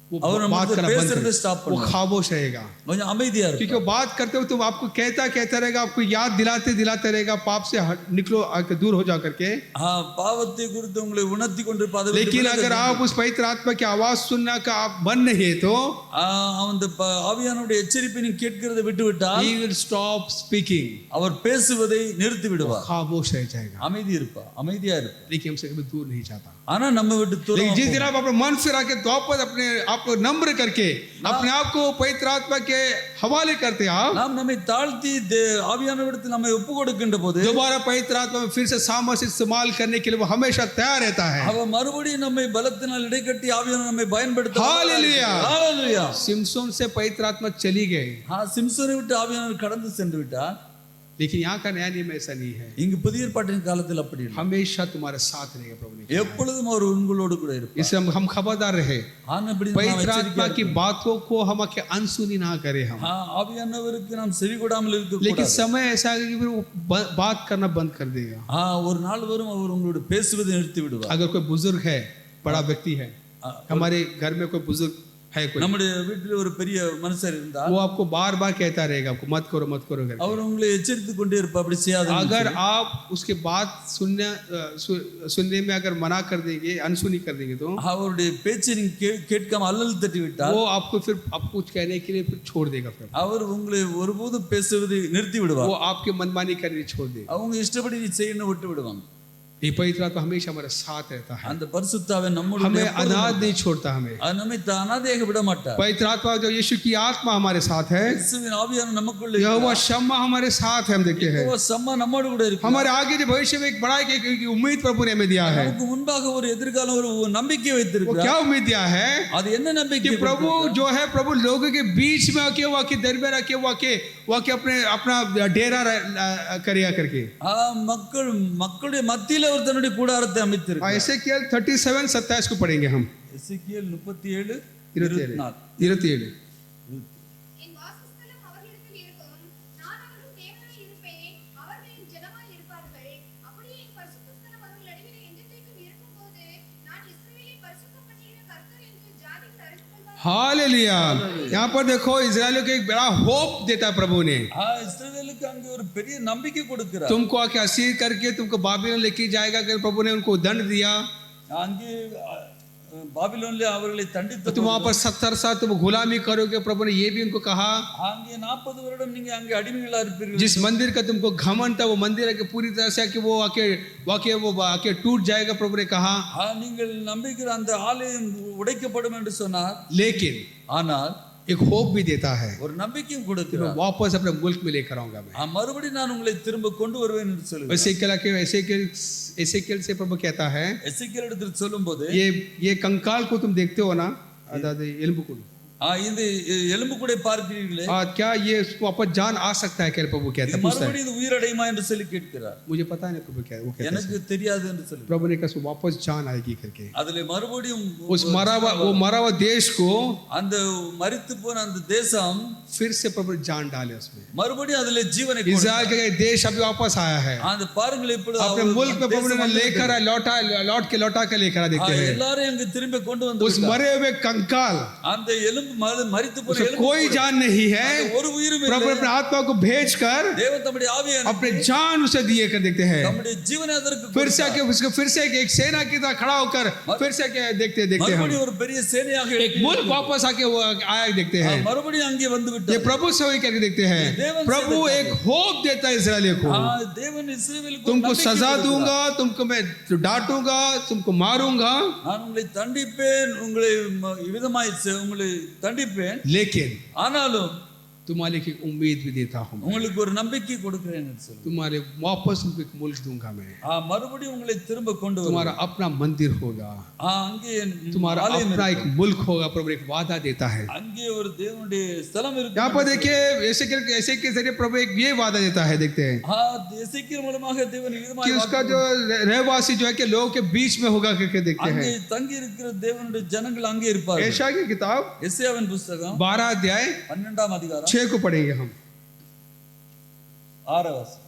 वो और हम बात मतलब करना बंद बेसर कर stop वो करना। खामोश रहेगा கொஞ்சம் அமைதியா क्योंकि இருக்கும் वो बात करते हो तो आपको कहता रहेगा आपको याद दिलाते रहेगा पाप से निकलो आके दूर हो जा करके பாவத்தை குறித்து உங்களை உணர்த்தி கொண்டிருப்பார் அதை விட்டு लेकिन விலக अगर आप उस पवित्र आत्मा की आवाज सुनना का आप बन नहीं है तो அந்த ஆவியானுடைய எச்சரிப்பை நீ கேட்கிறதை விட்டு விட்டால் he will stop speaking அவர் பேசுவதை நிறுத்தி விடுவார் खामोश रह जाएगा அமைதி இருப்பா அமைதியா இருப்பா लेकिन हमसे कभी दूर नहीं जाता ஆனா நம்ம விட்டு தூரம் लेकिन जिस दिन आप अपने मन फिरा के वापस अपने आप को नम्र करके अपने आप को पवित्र आत्मा के हवाले करते आप நாம் நம்மை தாழ்த்தி ஆவியானவரிடத்தில் நம்மை ஒப்பு கொடுக்கின்ற போது दोबारा पवित्र आत्मा में फिर से सामर्थ्य इस्तेमाल करने के लिए वो हमेशा तैयार रहता है அவர் மறுபடியும் நம்மை பலத்தினால் இடைக்கட்டி ஆவியானவர் நம்மை பயன்படுத்த हालेलुया ஹalleluya सिमसोन से पवित्र आत्मा चली गई சிம்சோனை விட்டு ஆவியானவர் கடந்து சென்று விட்டார் लेकिन यहाँ का नया नियम ऐसा नहीं है இங்கு புதிய ஏற்பாட்டின் காலத்தில் அப்படி இல்லை हमेशा तुम्हारे साथ रहेगा प्रभु ने எப்பொழுதும் அவர் உங்களோடு கூட இருப்பார் इसलिए हम खबरदार रहे ஆனபடி पवित्र आत्मा की बातों को हम आके अनसुनी ना करें हम ஆவியானவருக்கு நாம் செவி கொடாமல் இருக்க लेकिन கூடாது समय ऐसा है कि फिर वो बात करना बंद कर देगा ஒரு நாள் வரும் அவர் உங்களோட பேசுவதை நிறுத்தி விடுவார் अगर कोई बुजुर्ग है बड़ा व्यक्ति है हमारे घर में कोई बुजुर्ग है कोई நம்முடைய வீட்டில் ஒரு பெரிய மனுஷர் இருந்தால் वो आपको बार बार कहता रहेगा आपको मत करो करके அவர் உங்களை எச்சரித்து கொண்டே இருப்பார் அப்படி செய்யாத अगर आप उसके बात सुनने में अगर मना कर देंगे अनसुनी कर देंगे तो அவருடைய பேச்சை நீங்க கேட்காம அல்லல் தட்டி விட்டால் वो आपको फिर आप कुछ कहने के लिए फिर छोड़ देगा फिर அவர் உங்களை ஒருபோதும் பேசுவதை நிறுத்தி விடுவார் वो आपके मनमानी करने छोड़ देगा அவங்க இஷ்டப்படி நீ செய்யணும் விட்டு விடுவாங்க ये पवित्र आत्मा हमेशा हमारे साथ रहता है அந்த பரிசுத்தாவை நம்மோடு हमें अनाथ नहीं छोड़ता हमें நம்மை அனாதையாக விட மாட்டார் पवित्र आत्मा जो यीशु की आत्मा हमारे साथ है இயேசுவின் ஆவியானவர் நமக்குள்ள यहोवा शम्मा हमारे साथ है हम देखते हैं இருக்கிறார். சம்மா நம்மோடு கூட இருக்கு हमारे आगे जो भविष्य में एक बड़ा एक उम्मीद प्रभु ने हमें दिया है நமக்கு முன்பாக ஒரு எதிர்காலம் ஒரு நம்பிக்கை वो வைத்திருக்கிறார் क्या उम्मीद दिया है அது என்ன कि நம்பிக்கை प्रभु जो है प्रभु लोगों के बीच में आके वो आके दरबार आके वो आके अपना डेरा करिया करके மக்களுடைய மத்தியில அவர் தன்னுடைய கூடாரத்தை அமைத்திருக்கிறார் ऐसे केवल 37-27 को पढ़ेंगे हम எசேக்கியேல் 37 27 24 என் வாசஸ்தலம் அவர்களிடத்தில் இருக்கும். நான் அவர்கள் தேவனாய் இருப்பேன். அவர்கள் என் ஜனமாய் இருப்பார்கள். அப்படியே என் பரிசுத்த ஸ்தலம் அவர்கள் நடுவிலே என்றென்றைக்கும் இருக்கும்போது நான் இஸ்ரவேலை பரிசுத்தம் பண்ணுகிற கர்த்தர் என்று ஜாதிகள் அறிந்து கொள்வார்கள். हालेलुया। यहाँ पर देखो इजरायलियों को एक बड़ा होप देता है प्रभु ने। இஸ்ரவேலுக்கு அங்கே ஒரு பெரிய நம்பிக்கை கொடுக்கிறார். तुमको आके असीर करके तुमको बाबिलोन लेके जाएगा कि प्रभु ने उनको दंड दिया। அங்கே பாபிலோனிலே அவர்களை தண்டித்த तुम वहां पर 70 साल तुम गुलामी करोगे, प्रभु ने ये भी उनको कहा। அங்கே 40 வருடம் நீங்க அங்கே அடிமைகளா இருப்பீர்கள். जिस मंदिर का तुमको घमंड था वो मंदिर है कि पूरी तरह से आके वो आके टूट जाएगा, प्रभु ने कहा। நீங்கள் நம்பிக்கிற அந்த ஆலயம் உடைக்கப்படும் என்று சொன்னார். लेकिन ஆனால் एक होप भी देता है, ஒரு நம்பிக்கையும் கொடுக்கிறார். वापस अपने मुल्क में लेकर आऊंगा मैं। மறுபடியும் நான் உங்களை திரும்ப கொண்டு வருவேன் என்று சொல்லுகிறார். एसेकियेल से प्रभु कहता है, எசேக்கியேல் இடத்தில் சொல்லும்போது ये कंकाल को तुम देखते हो ना, अदादे एलुम्बुकुडु, இந்த எலும்பு கூட பார்க்கிறீர்களே, क्या ये उसको वापस जान आ सकता है? क्या प्रभु कहता है, மறுபடியும் இது उயிரடையுமா என்று சொல்லி கேட்கிறார். मुझे पता नहीं प्रभु क्या वो कहता है। எனக்கு தெரியாது என்று சொல்லி प्रभु ने कहा वापस जान आएगी करके। அதிலே மறுபடியும் उस मरा हुआ देश को அந்த மரித்து போன அந்த தேசம் फिर से प्रभु जान डाले उसमें। மறுபடியும் அதிலே ஜீவனை इस्राएल का देश अभी वापस आया है அந்த பாருங்கள் இப்பொழுது अपने मुल्क में प्रभु ने लेकर लौटा के लेकर देखते हैं எல்லாரும் அங்க திரும்பி கொண்டு வந்து उस मरे हुए कंकाल, அந்த எலும்பு மரித்து போன उसको कोई जान नहीं है। ஒரு உயிரும் प्रभु अपने आत्मा को भेजकर தேவன் தம்முடைய ஆவியை अपने जान उसे दिए कर देखते हैं। தம்முடைய ஜீவனை அதற்கு फिर से आके उसको फिर से एक सेना की तरह खड़ा होकर फिर से आके देखते हैं மறுபடியும் ஒரு பெரிய சேனையாக एक मुल्क वापस आके वो आया देखते हैं। மறுபடியும் அங்கே வந்து ये விட்டார். प्रभु से वही करके देखते हैं। प्रभु एक होप देता है इस्राएलियों को, தேவன் இஸ்ரவேலுக்கு तुमको सजा दूंगा, तुमको मैं डांटूंगा, तुमको मारूंगा, நான் உங்களை தண்டிப்பேன், உங்களை விதமாய் உங்களை தண்டிப்பேன், लेकिन ஆனாலும் तुम्हारे की उम्मीद भी देता हूं, உங்களுக்கு ஒரு நம்பிக்கை கொடுக்கிறேன் என்று சொல்லு. तुम्हारे वापस तुमको एक मुल्क दूंगा मैं, மறுபடியும் உங்களை திரும்ப கொண்டு तुम्हारा अपना मंदिर होगा, அங்கே तुम्हारा अपना एक मुल्क होगा। प्रभु एक वादा देता है। அங்கே ஒரு தேவனுடைய ஸ்தலம் இருக்கு. यहाँ पर देखिए ऐसे के जरिए प्रभु एक ये वादा देता है, देखते हैं எசேக்கியேல் மூலமாக தேவன் कि விதமாய் उसका जो रहवासी जो है कि लोगों के बीच में होगा करके देखते அங்கே हैं। தங்கி இருக்கிற தேவனுடைய ஜனங்கள் அங்கே இருப்பார்கள். एशाया की किताब எசேயாவின் புத்தகம் 12 अध्याय 12ஆம் அதிகாரம் 6 को पढ़ेंगे हम। 6 வசனம்.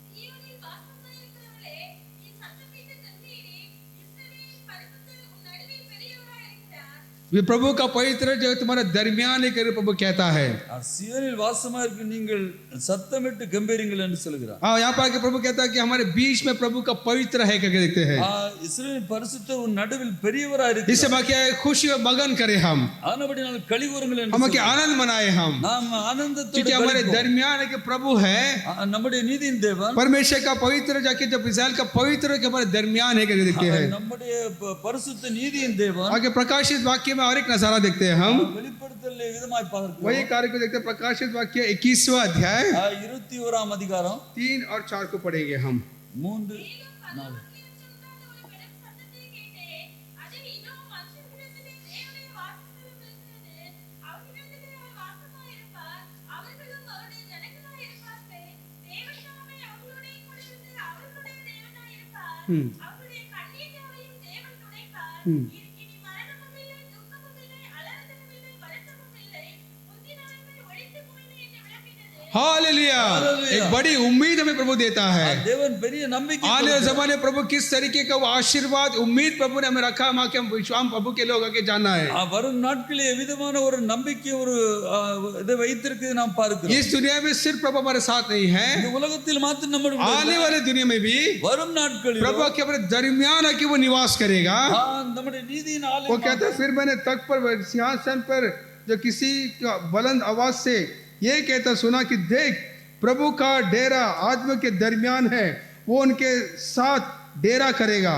சீயோனில் வாசமாயிருக்கிறவர்களே, நீ சத்தம் கேட்டு கண்ணீரே, இஸ்ரவேலின் பரிசுத்தர் உன் நடுவில் பெரியவராயிருக்கிறார். ये प्रभु का पवित्र जो तुम्हारे दरमियान है करके प्रभु कहता है। சீயோனில் வாசமா இருக்க நீங்கள் சத்தமிட்டு கம்பீரிங்கள் என்று சொல்கிறார். यहाँ पर आके प्रभु कहता है कि हमारे बीच में प्रभु का पवित्र है करके देखते हैं। இஸ்ரவேலின் பரிசுத்தர் உன் நடுவில் பெரியவராய் இருக்கிறார். इससे बाकी खुशी और मगन करें हम, ஆனபடியால் களிகூருங்கள் என்று हम के आनंद मनाए हम, நாம் ஆனந்தத்தோடு क्योंकि हमारे களிப்போம். दरमियान है कि प्रभु है நம்முடைய நீதியின் தேவன், परमेश्वर का पवित्र, जाके जब इस्राएल का पवित्र के हमारे दरमियान है करके देखते हैं। நம்முடைய பரிசுத்த நீதியின் தேவன். आगे प्रकाशित वाक्य में और एक नजारा देखते हैं हम, வெளிப்படுத்தல் விதமாய் பார்க்கிறோம். वही कार्य को देखते हैं। प्रकाशित वाक्य 21वां अध्याय 21ஆம் அதிகாரம் 3 और 4 को पढ़ेंगे हम। 3 4. ஒரு பெரும் சத்தத்தை கேட்டேன். அது இதோ மனுஷர்களிடத்திலே தேவனுடைய வாசஸ்தலம் இருக்கிறது. அவர்களிடத்திலே அவர் வாசமாயிருப்பார். அவர்களும் அவருடைய ஜனங்களாயிருப்பார்கள். தேவன் தாமே அவர்களோடே கூட இருந்து அவர்களுடைய தேவனாயிருப்பார். அவர்களுடைய கண்ணீர் யாவையும் தேவன் துடைப்பார். இனி மரணமும் இல்லை, துக்கமும் இல்லை, அலறுதலும் இல்லை, வருத்தமும் இல்லை. முந்தினவைகள் ஒழிந்து போயின என்று விளம்பினது. हालेलुया। एक बड़ी उम्मीद हमें प्रभु देता है। தேவன் பெரிய நம்பிக்கை आने वाले जमाने प्रभु किस तरीके का वो आशीर्वाद उम्मीद प्रभु ने हमें रखा, हम आके विश्वास प्रभु के लोग आके जानना है। வரும் நாட்களில் எவ்விதமான ஒரு நம்பிக்கை ஒரு இதை வைத்திருக்கிறது நாம் பார்க்கிறோம். इस दुनिया में सिर्फ प्रभु हमारे साथ नहीं है, இந்த உலகத்தில் மாத்திரம் நம்முடைய आने वाले दुनिया में भी வரும் नाட்களில் प्रभु आके अपने दरमियान आके वो निवास करेगा। நம்முடைய நீதியின் वो ஆலயம். कहता है फिर मैंने तख्त पर सिंहासन पर जो किसी का बुलंद आवाज से ये कहता सुना कि देख प्रभु का डेरा आदमियों के दरमियान है, वो उनके साथ डेरा करेगा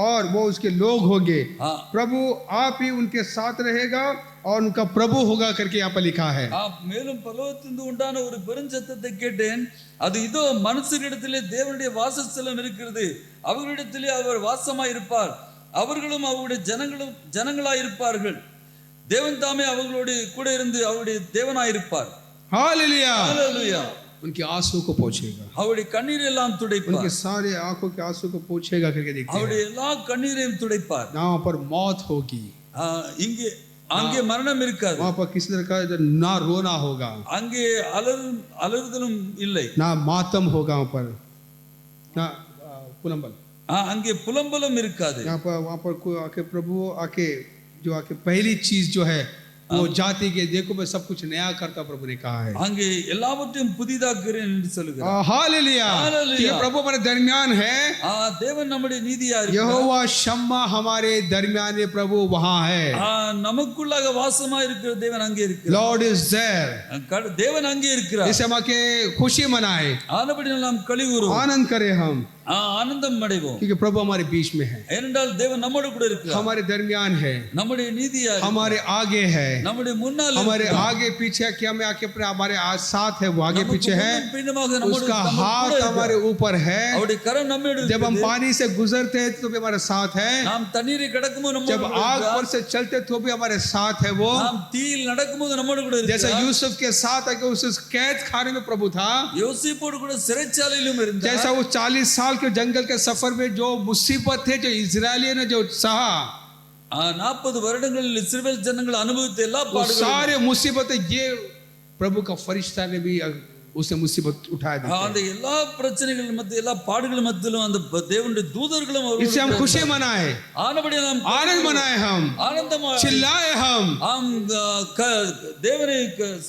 और वो उसके लोग होंगे। प्रभु आप ही उनके साथ रहेगा और उनका प्रभु होगा करके यहाँ पर लिखा है। மேலும் பரலோகத்திலிருந்து உண்டான ஒரு பெருஞ்சத்தத்தை கேட்டேன். அது இதோ மனுஷரிடத்திலே தேவனுடைய வாசஸ்தலம் இருக்கிறது. அவர்களிடத்திலே அவர் வாசமாய் இருப்பார். அவர்களும் அவருடைய ஜனங்களாய் இருப்பார்கள். தேவன் தாமே அவர்களோடு கூட இருந்து அவருடைய தேவனாய் இருப்பார். हालेलुया। ஹல்லேலூயா. उनके आंसू को पोंछेगा, அவருடைய கண்ணீர் எல்லாம் துடைப்பார். उनके सारे आंखों के आंसू को पोंछेगा करके देखते हैं। அவருடைய எல்லா கண்ணீரையும் துடைப்பார். यहाँ पर मौत होगी, இங்கே அங்கே மரணம் இருக்காது. वहां पर किसी तरह का ना रोना होगा, அங்கே அலறுதலும் இல்லை, ना मातम होगा, वहां पर ना पुलंबल அங்கே புலம்பலும் இருக்காது. यहाँ पर वहाँ पर कोई आके प्रभु आके जो आके पहली चीज जो है वो जाति के देखो मैं सब कुछ नया करता प्रभु ने कहा है। அங்கே எல்லாவற்றையும் புதிதாக்குகிறேன் என்று சொல்லுகிறார். Hallelujah, hallelujah. ये प्रभु हमारे दरमियान है। தேவன் நம்முடைய நீதியா இருக்கிறார். यहोवा शम्मा हमारे दरमियान में प्रभु वहाँ है। நமக்குள்ளாக வாசமா இருக்கிற தேவன் அங்கே இருக்கிறார். लॉर्ड इज देयर, தேவன் அங்கே இருக்கிறார். इसे हम आके खुशी मनाए, ஆனபடியால் நாம் களி கூறுவோம், आनंद करें हम, ஆனந்தம் அடைவோம். क्योंकि प्रभु हमारे बीच में है, ஏனென்றால் தேவன் நம்மோடு கூட இருக்கிறார். हमारे दरमियान है, நம்முடைய நீதியா இருக்கிறார். हमारे आगे है, நம்முடைய முன்னால் हमारे இருக்கிறார். आगे पीछे है कि हमें आके हमारे साथ है, वो आगे நமக்கு पीछे है, முன்னும் பின்னுமாக நம்மோடு उसका நம்மோடு கூட हाथ இருக்கிறார். हमारे ऊपर है। அவருடைய கரம் நம்மோடு जब हम இருக்கிறது. पानी से गुजरते हैं तो भी हमारे साथ है, நாம் தண்ணீரை கடக்கும்போது நம்மோடு जब கூட आग இருக்கிறார். पर से चलते तो भी हमारे साथ है वो। நாம் தீயில் நடக்கும்போது நம்மோடு கூட जैसा இருக்கிறார். यूसुफ के साथ आके उस कैद खाने में प्रभु था, யோசேப்போடு கூட சிறைச்சாலையிலும் இருந்தார். जैसा वो 40 साल के जंगल के सफर में जो मुसीबत थे जो इजरायलियों ने जो सहा, 40 வருடங்களில் இஸ்ரவேல் ஜனங்கள் அனுபவித்த எல்லா वो பாடுகளும், सारे मुसीबतें ये प्रभु का फरिश्ता ने भी उसने मुसीबत उठाया दी। அந்த எல்லா பிரச்சனைகள் மத்திய எல்லா பாடுகள் மத்தியிலும் அந்த தேவனுடைய தூதர்களும் इससे हम खुशी मनाए, ஆனபடியால் நாம் आनंद मनाए, हम ஆனந்தமா चिल्लाए, हम தேவனை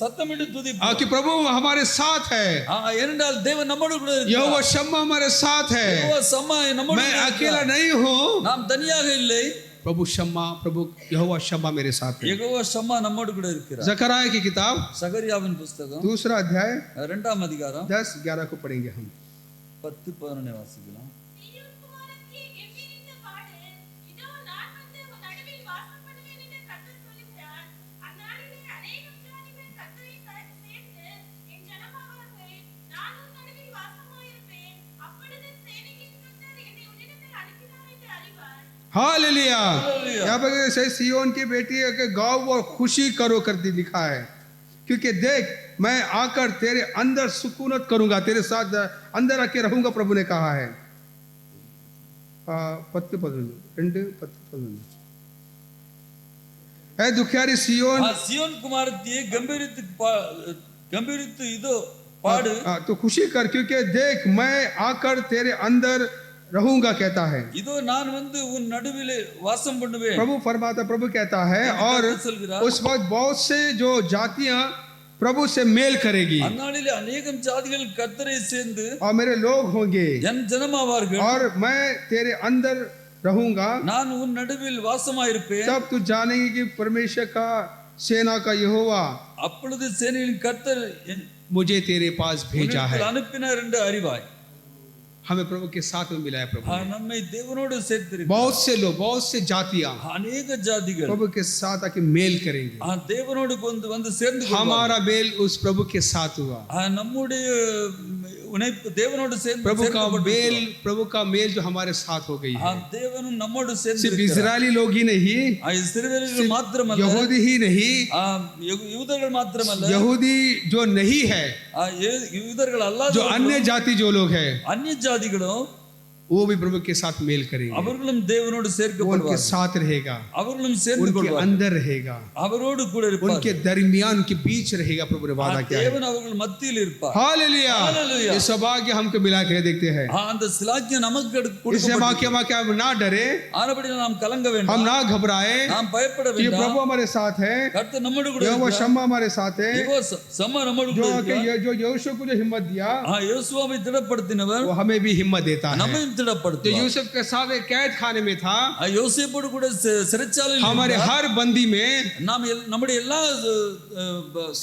சத்தமிட்டு துதிப்போம். कि प्रभु हमारे साथ है, ஏனென்றால் தேவன் நம்மோடு கூட இருக்கிறார். यहोवा शम्मा हमारे साथ है, யெகோவா சம்மா நம்மோடு मैं கூட अकेला இருக்கிறார். नहीं हूँ, நாம் தனியாக இல்லை. प्रभु शम्मा, प्रभु यहोवा शम्मा मेरे साथ है। யெகோவா சம்மா நம்மோடு கூட இருக்கிறார். जकरिया की किताब சகரியாவின் புத்தகம் 2 अध्याय 2ஆம் அதிகாரம் 10-11 को पढ़ेंगे हम। 10-11 வாசிக்கலாம். சீயோன் குமாரத்தியே கெம்பீரித்து பாடு. இதோ நான் வந்து உன் நடுவில் வாசம் பண்ணுவேன் என்று கர்த்தர் சொல்லுகிறார். அந்நாளிலே அநேகம் ஜாதிகள் கர்த்தரை சேர்ந்து என் ஜனமாவார்கள். நான் உன் நடுவில் வாசமாயிருப்பேன். அப்பொழுது சேனையின் கர்த்தர் என்னை உன்னிடத்தில் அனுப்பினார் என்று அறிவார். हालेलुया। हालेलुया। यहाँ पर जैसे सिय्योन की बेटी के गाओ और खुशी करो करती लिखा है, क्योंकि देख मैं आकर तेरे अंदर सुकूनत करूंगा, तेरे साथ अंदर आके रहूंगा, प्रभु ने कहा है। 10-11 है दुखियारी सिय्योन, சியோன் குமாரத்தியே கம்பீரித்து இதோ பாடு. तो खुशी कर, क्योंकि देख मैं आकर तेरे अंदर रहूंगा कहता है। இதோ நான் வந்து உன் நடுவிலே வாசம் பண்ணுவேன். प्रभु फरमाता, प्रभु कहता है, और சொல்கிறார். उस वक्त बहुत से जो जातियां प्रभु से मेल करेगी அந்நாளிலே अनेகம் ஜாதிகள் கர்த்தரை சேர்ந்து और मेरे लोग होंगे, என் ஜனமாவார்கள். और मैं तेरे अंदर रहूंगा, நான் உன் நடுவில் வாசமாயிருப்பேன். तब तू जानेगी कि परमेश्वर का सेना का यहोवा அப்பொழுது சேனையின் கர்த்தர் मुझे तेरे पास भेजा है। அனுப்பினார் என்று அறிவாய். हमें प्रभु के साथ में मिला है प्रभु ने। நம்மை தேவனோடு சேர்த்திருக்கிறார். बहुत से लोग, बहुत से जातियां अनेक जातिகள் प्रभु के साथ आके मेल करेंगे। தேவனோடு வந்து சேர்ந்து हमारा मेल उस प्रभु के साथ हुआ। நம்முடைய இணைப்பு தேவனோடு சேர்ந்து प्रभु का मेल जो हमारे साथ हो गई है। தேவனும் நம்மோடு சேர்ந்து सिर्फ इजरायली लोग ही नहीं, இஸ்ரவேலர்கள் மாத்திரமல்ல, यहूदी ही नहीं, யூதர்கள் மாத்திரமல்ல, यहूदी जो नहीं है, யூதர்கள் அல்லாத जो अन्य जाति जो लोग हैं, அந்நிய ஜாதிகளும் वो भी प्रभु के साथ मेल करेंगे, அவர்களும் தேவனோடு वो उनके சேர்க்கப்படுவார்கள். साथ रहेगा, அவர்களும் சேர்ந்து उनके கொள்வார்கள். अंदर रहेगा, அவரோடு கூட இருப்பார். उनके दरमियान के बीच रहेगा। प्रभु ने वादा किया है। தேவன் அவர்கள் மத்தியில் இருப்பார். हालेलुया। हालेलुया। ये सौभाग्य हमको मिला के देखते हैं। அந்த சிலாக்கியம் நமக்கு इससे கொடுக்கப்பட்டது. हम ना डरे, ஆனபடியால் நாம் கலங்க हम வேண்டாம், ना घबराए, நாம் பயப்பட ये வேண்டாம். प्रभु हमारे साथ है, கர்த்தர் நம்மோடு கூட यहोवा இருக்கிறார். शम्मा हमारे साथ है, யெகோவா சம்மா நம்மோடு जो கூட आके இருக்கிறார். जो यहोशू को जो हिम्मत दिया, யோசுவாவை திடப்படுத்தினவர் वो हमें भी हिम्मत देता है। நம்மையும் जो திடப்படுத்துவார். यूसुफ के साथ एक कैद खाने में था, யோசேப்போடு கூட சிறைச்சாலையில் हमारे இருந்தார். हर बंदी में, நாம் நம்முடைய எல்லா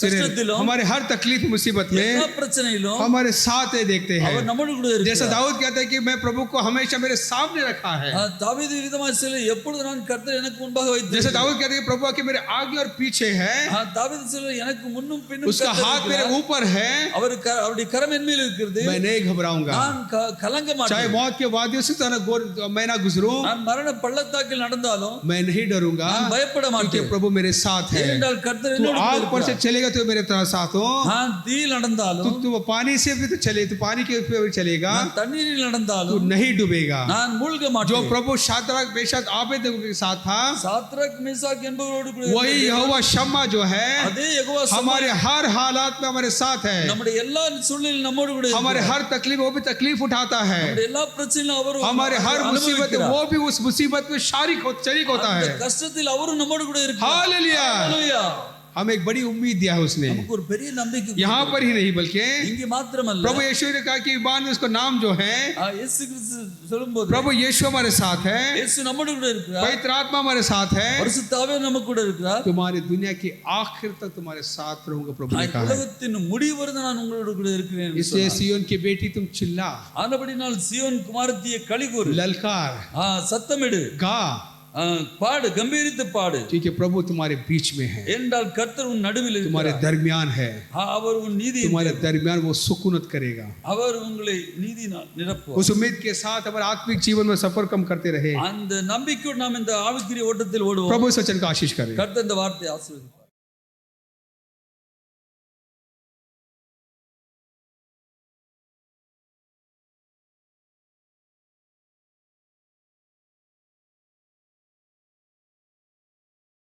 கஷ்டத்திலும், हमारे हर तकलीफ मुसीबत எல்லா में பிரச்சனையிலும் हमारे साथ है देखते அவர் हैं। நம்மோடு கூட जैसा இருக்கிறார். दाऊद कहता है कि मैं प्रभु को हमेशा मेरे सामने रखा है, தாவீது விதமாக சொல்ல, எப்பொழுது நான் கர்த்தர் எனக்கு முன்பாக जैसे வைத்திருக்கிறேன். दाऊद कहते हैं कि प्रभु आके मेरे आगे और पीछे है, தாவீது சொல்ல, எனக்கு முன்னும் பின்னும் उसका கர்த்தர் हाथ मेरे இருக்கிறார். ऊपर है, அவருடைய கரம் என் மேல் இருக்கிறது. मैं नहीं घबराऊंगा, நான் கலங்க चाहे மாட்டேன். मौत के वादियों से मैं ना गुजरूं, நான் மரண பள்ளத்தாக்கில் நடந்தாலும் मैं नहीं डरूंगा, நான் பயப்பட क्योंकि மாட்டேன். प्रभु मेरे साथ है। ஏனென்றால் கர்த்தர் तू என்னோடு கூட आग पर से இருக்கிறார். चलेगा तो मेरे साथ हो, நான் தீயில் நடந்தாலும், तू पानी से भी तो चले, तू पानी के ऊपर भी चलेगा, நான் தண்ணீரில் तू நடந்தாலும் नहीं डूबेगा। நான் மூழ்க जो மாட்டேன். प्रभु शाद्राक मेशक आबेदगो के साथ था, சாத்ராக் மேசாக் என்பவரோடு கூட वही இருந்த यहोवा शम्मा जो है அதே யெகோவா हमारे हर हालात में हमारे साथ है, நம்முடைய எல்லா சூழ்நிலையிலும் நம்மோடு கூட हमारे இருக்கிறார். हर तकलीफ वो भी तकलीफ उठाता है, நம்முடைய எல்லா பிரச்சனையும் பிரச்சனையில அவரும் हमारे हर मुसीबत அனுபவிக்கிறார். वो भी उस मुसीबत में शरीक होता அந்த है। கஷ்டத்தில் அவரும் நம்மோடு கூட இருக்கிறார். हालेलुया। ஹalleluya. हमें एक बड़ी उम्मीद दिया है उसने, நமக்கு ஒரு பெரிய நம்பிக்கை यहाँ पर ही नहीं बल्कि இங்க மாத்திரமல்ல, प्रभु यीशु ने कहा कि बाद में उसका नाम जो है இயேசு கிறிஸ்து சொல்லும்போது प्रभु यीशु हमारे साथ है, இயேசு நம்மோடு கூட இருக்கிறார், पवित्र आत्मा हमारे साथ है, பரிசுத்த ஆவியானவர் நம்ம கூட இருக்கிறார். तुम्हारी दुनिया की आखिर तक तुम्हारे साथ रहूंगा प्रभु ने कहा है। உலகத்தின் முடிவு வரை நான் उங்களோடு கூட இருக்கிறேன் என்று इसलिए சொன்னார். सिय्योन की बेटी तुम चिल्ला, ஆனபடினால் சீயோன் குமாரத்தியே களிகூரு, ललकार, சத்தமிடு, गा, பாடு, கம்பீரித்து பாடு, क्योंकि प्रभु तुम्हारे बीच में है, என்றால் கர்த்தர் உன் நடுவில் तुम्हारे இருக்கிறார். दरमियान है, அவர் உன் நீதி, तुम्हारे दरमियान वो सुकूनत करेगा। அவர் उங்களை நீதியினால் நிரப்புவார். उस उम्मीद के साथ हमारे आत्मिक जीवन में सफर कम करते रहे। அந்த நம்பிக்கையோடு நாம் இந்த ஆவிக்குரிய ஓட்டத்தில் ஓடுவோம். प्रभु इस वचन का आशीष करे। கர்த்தர் இந்த வார்த்தையை ஆசீர்வதிப்பார்.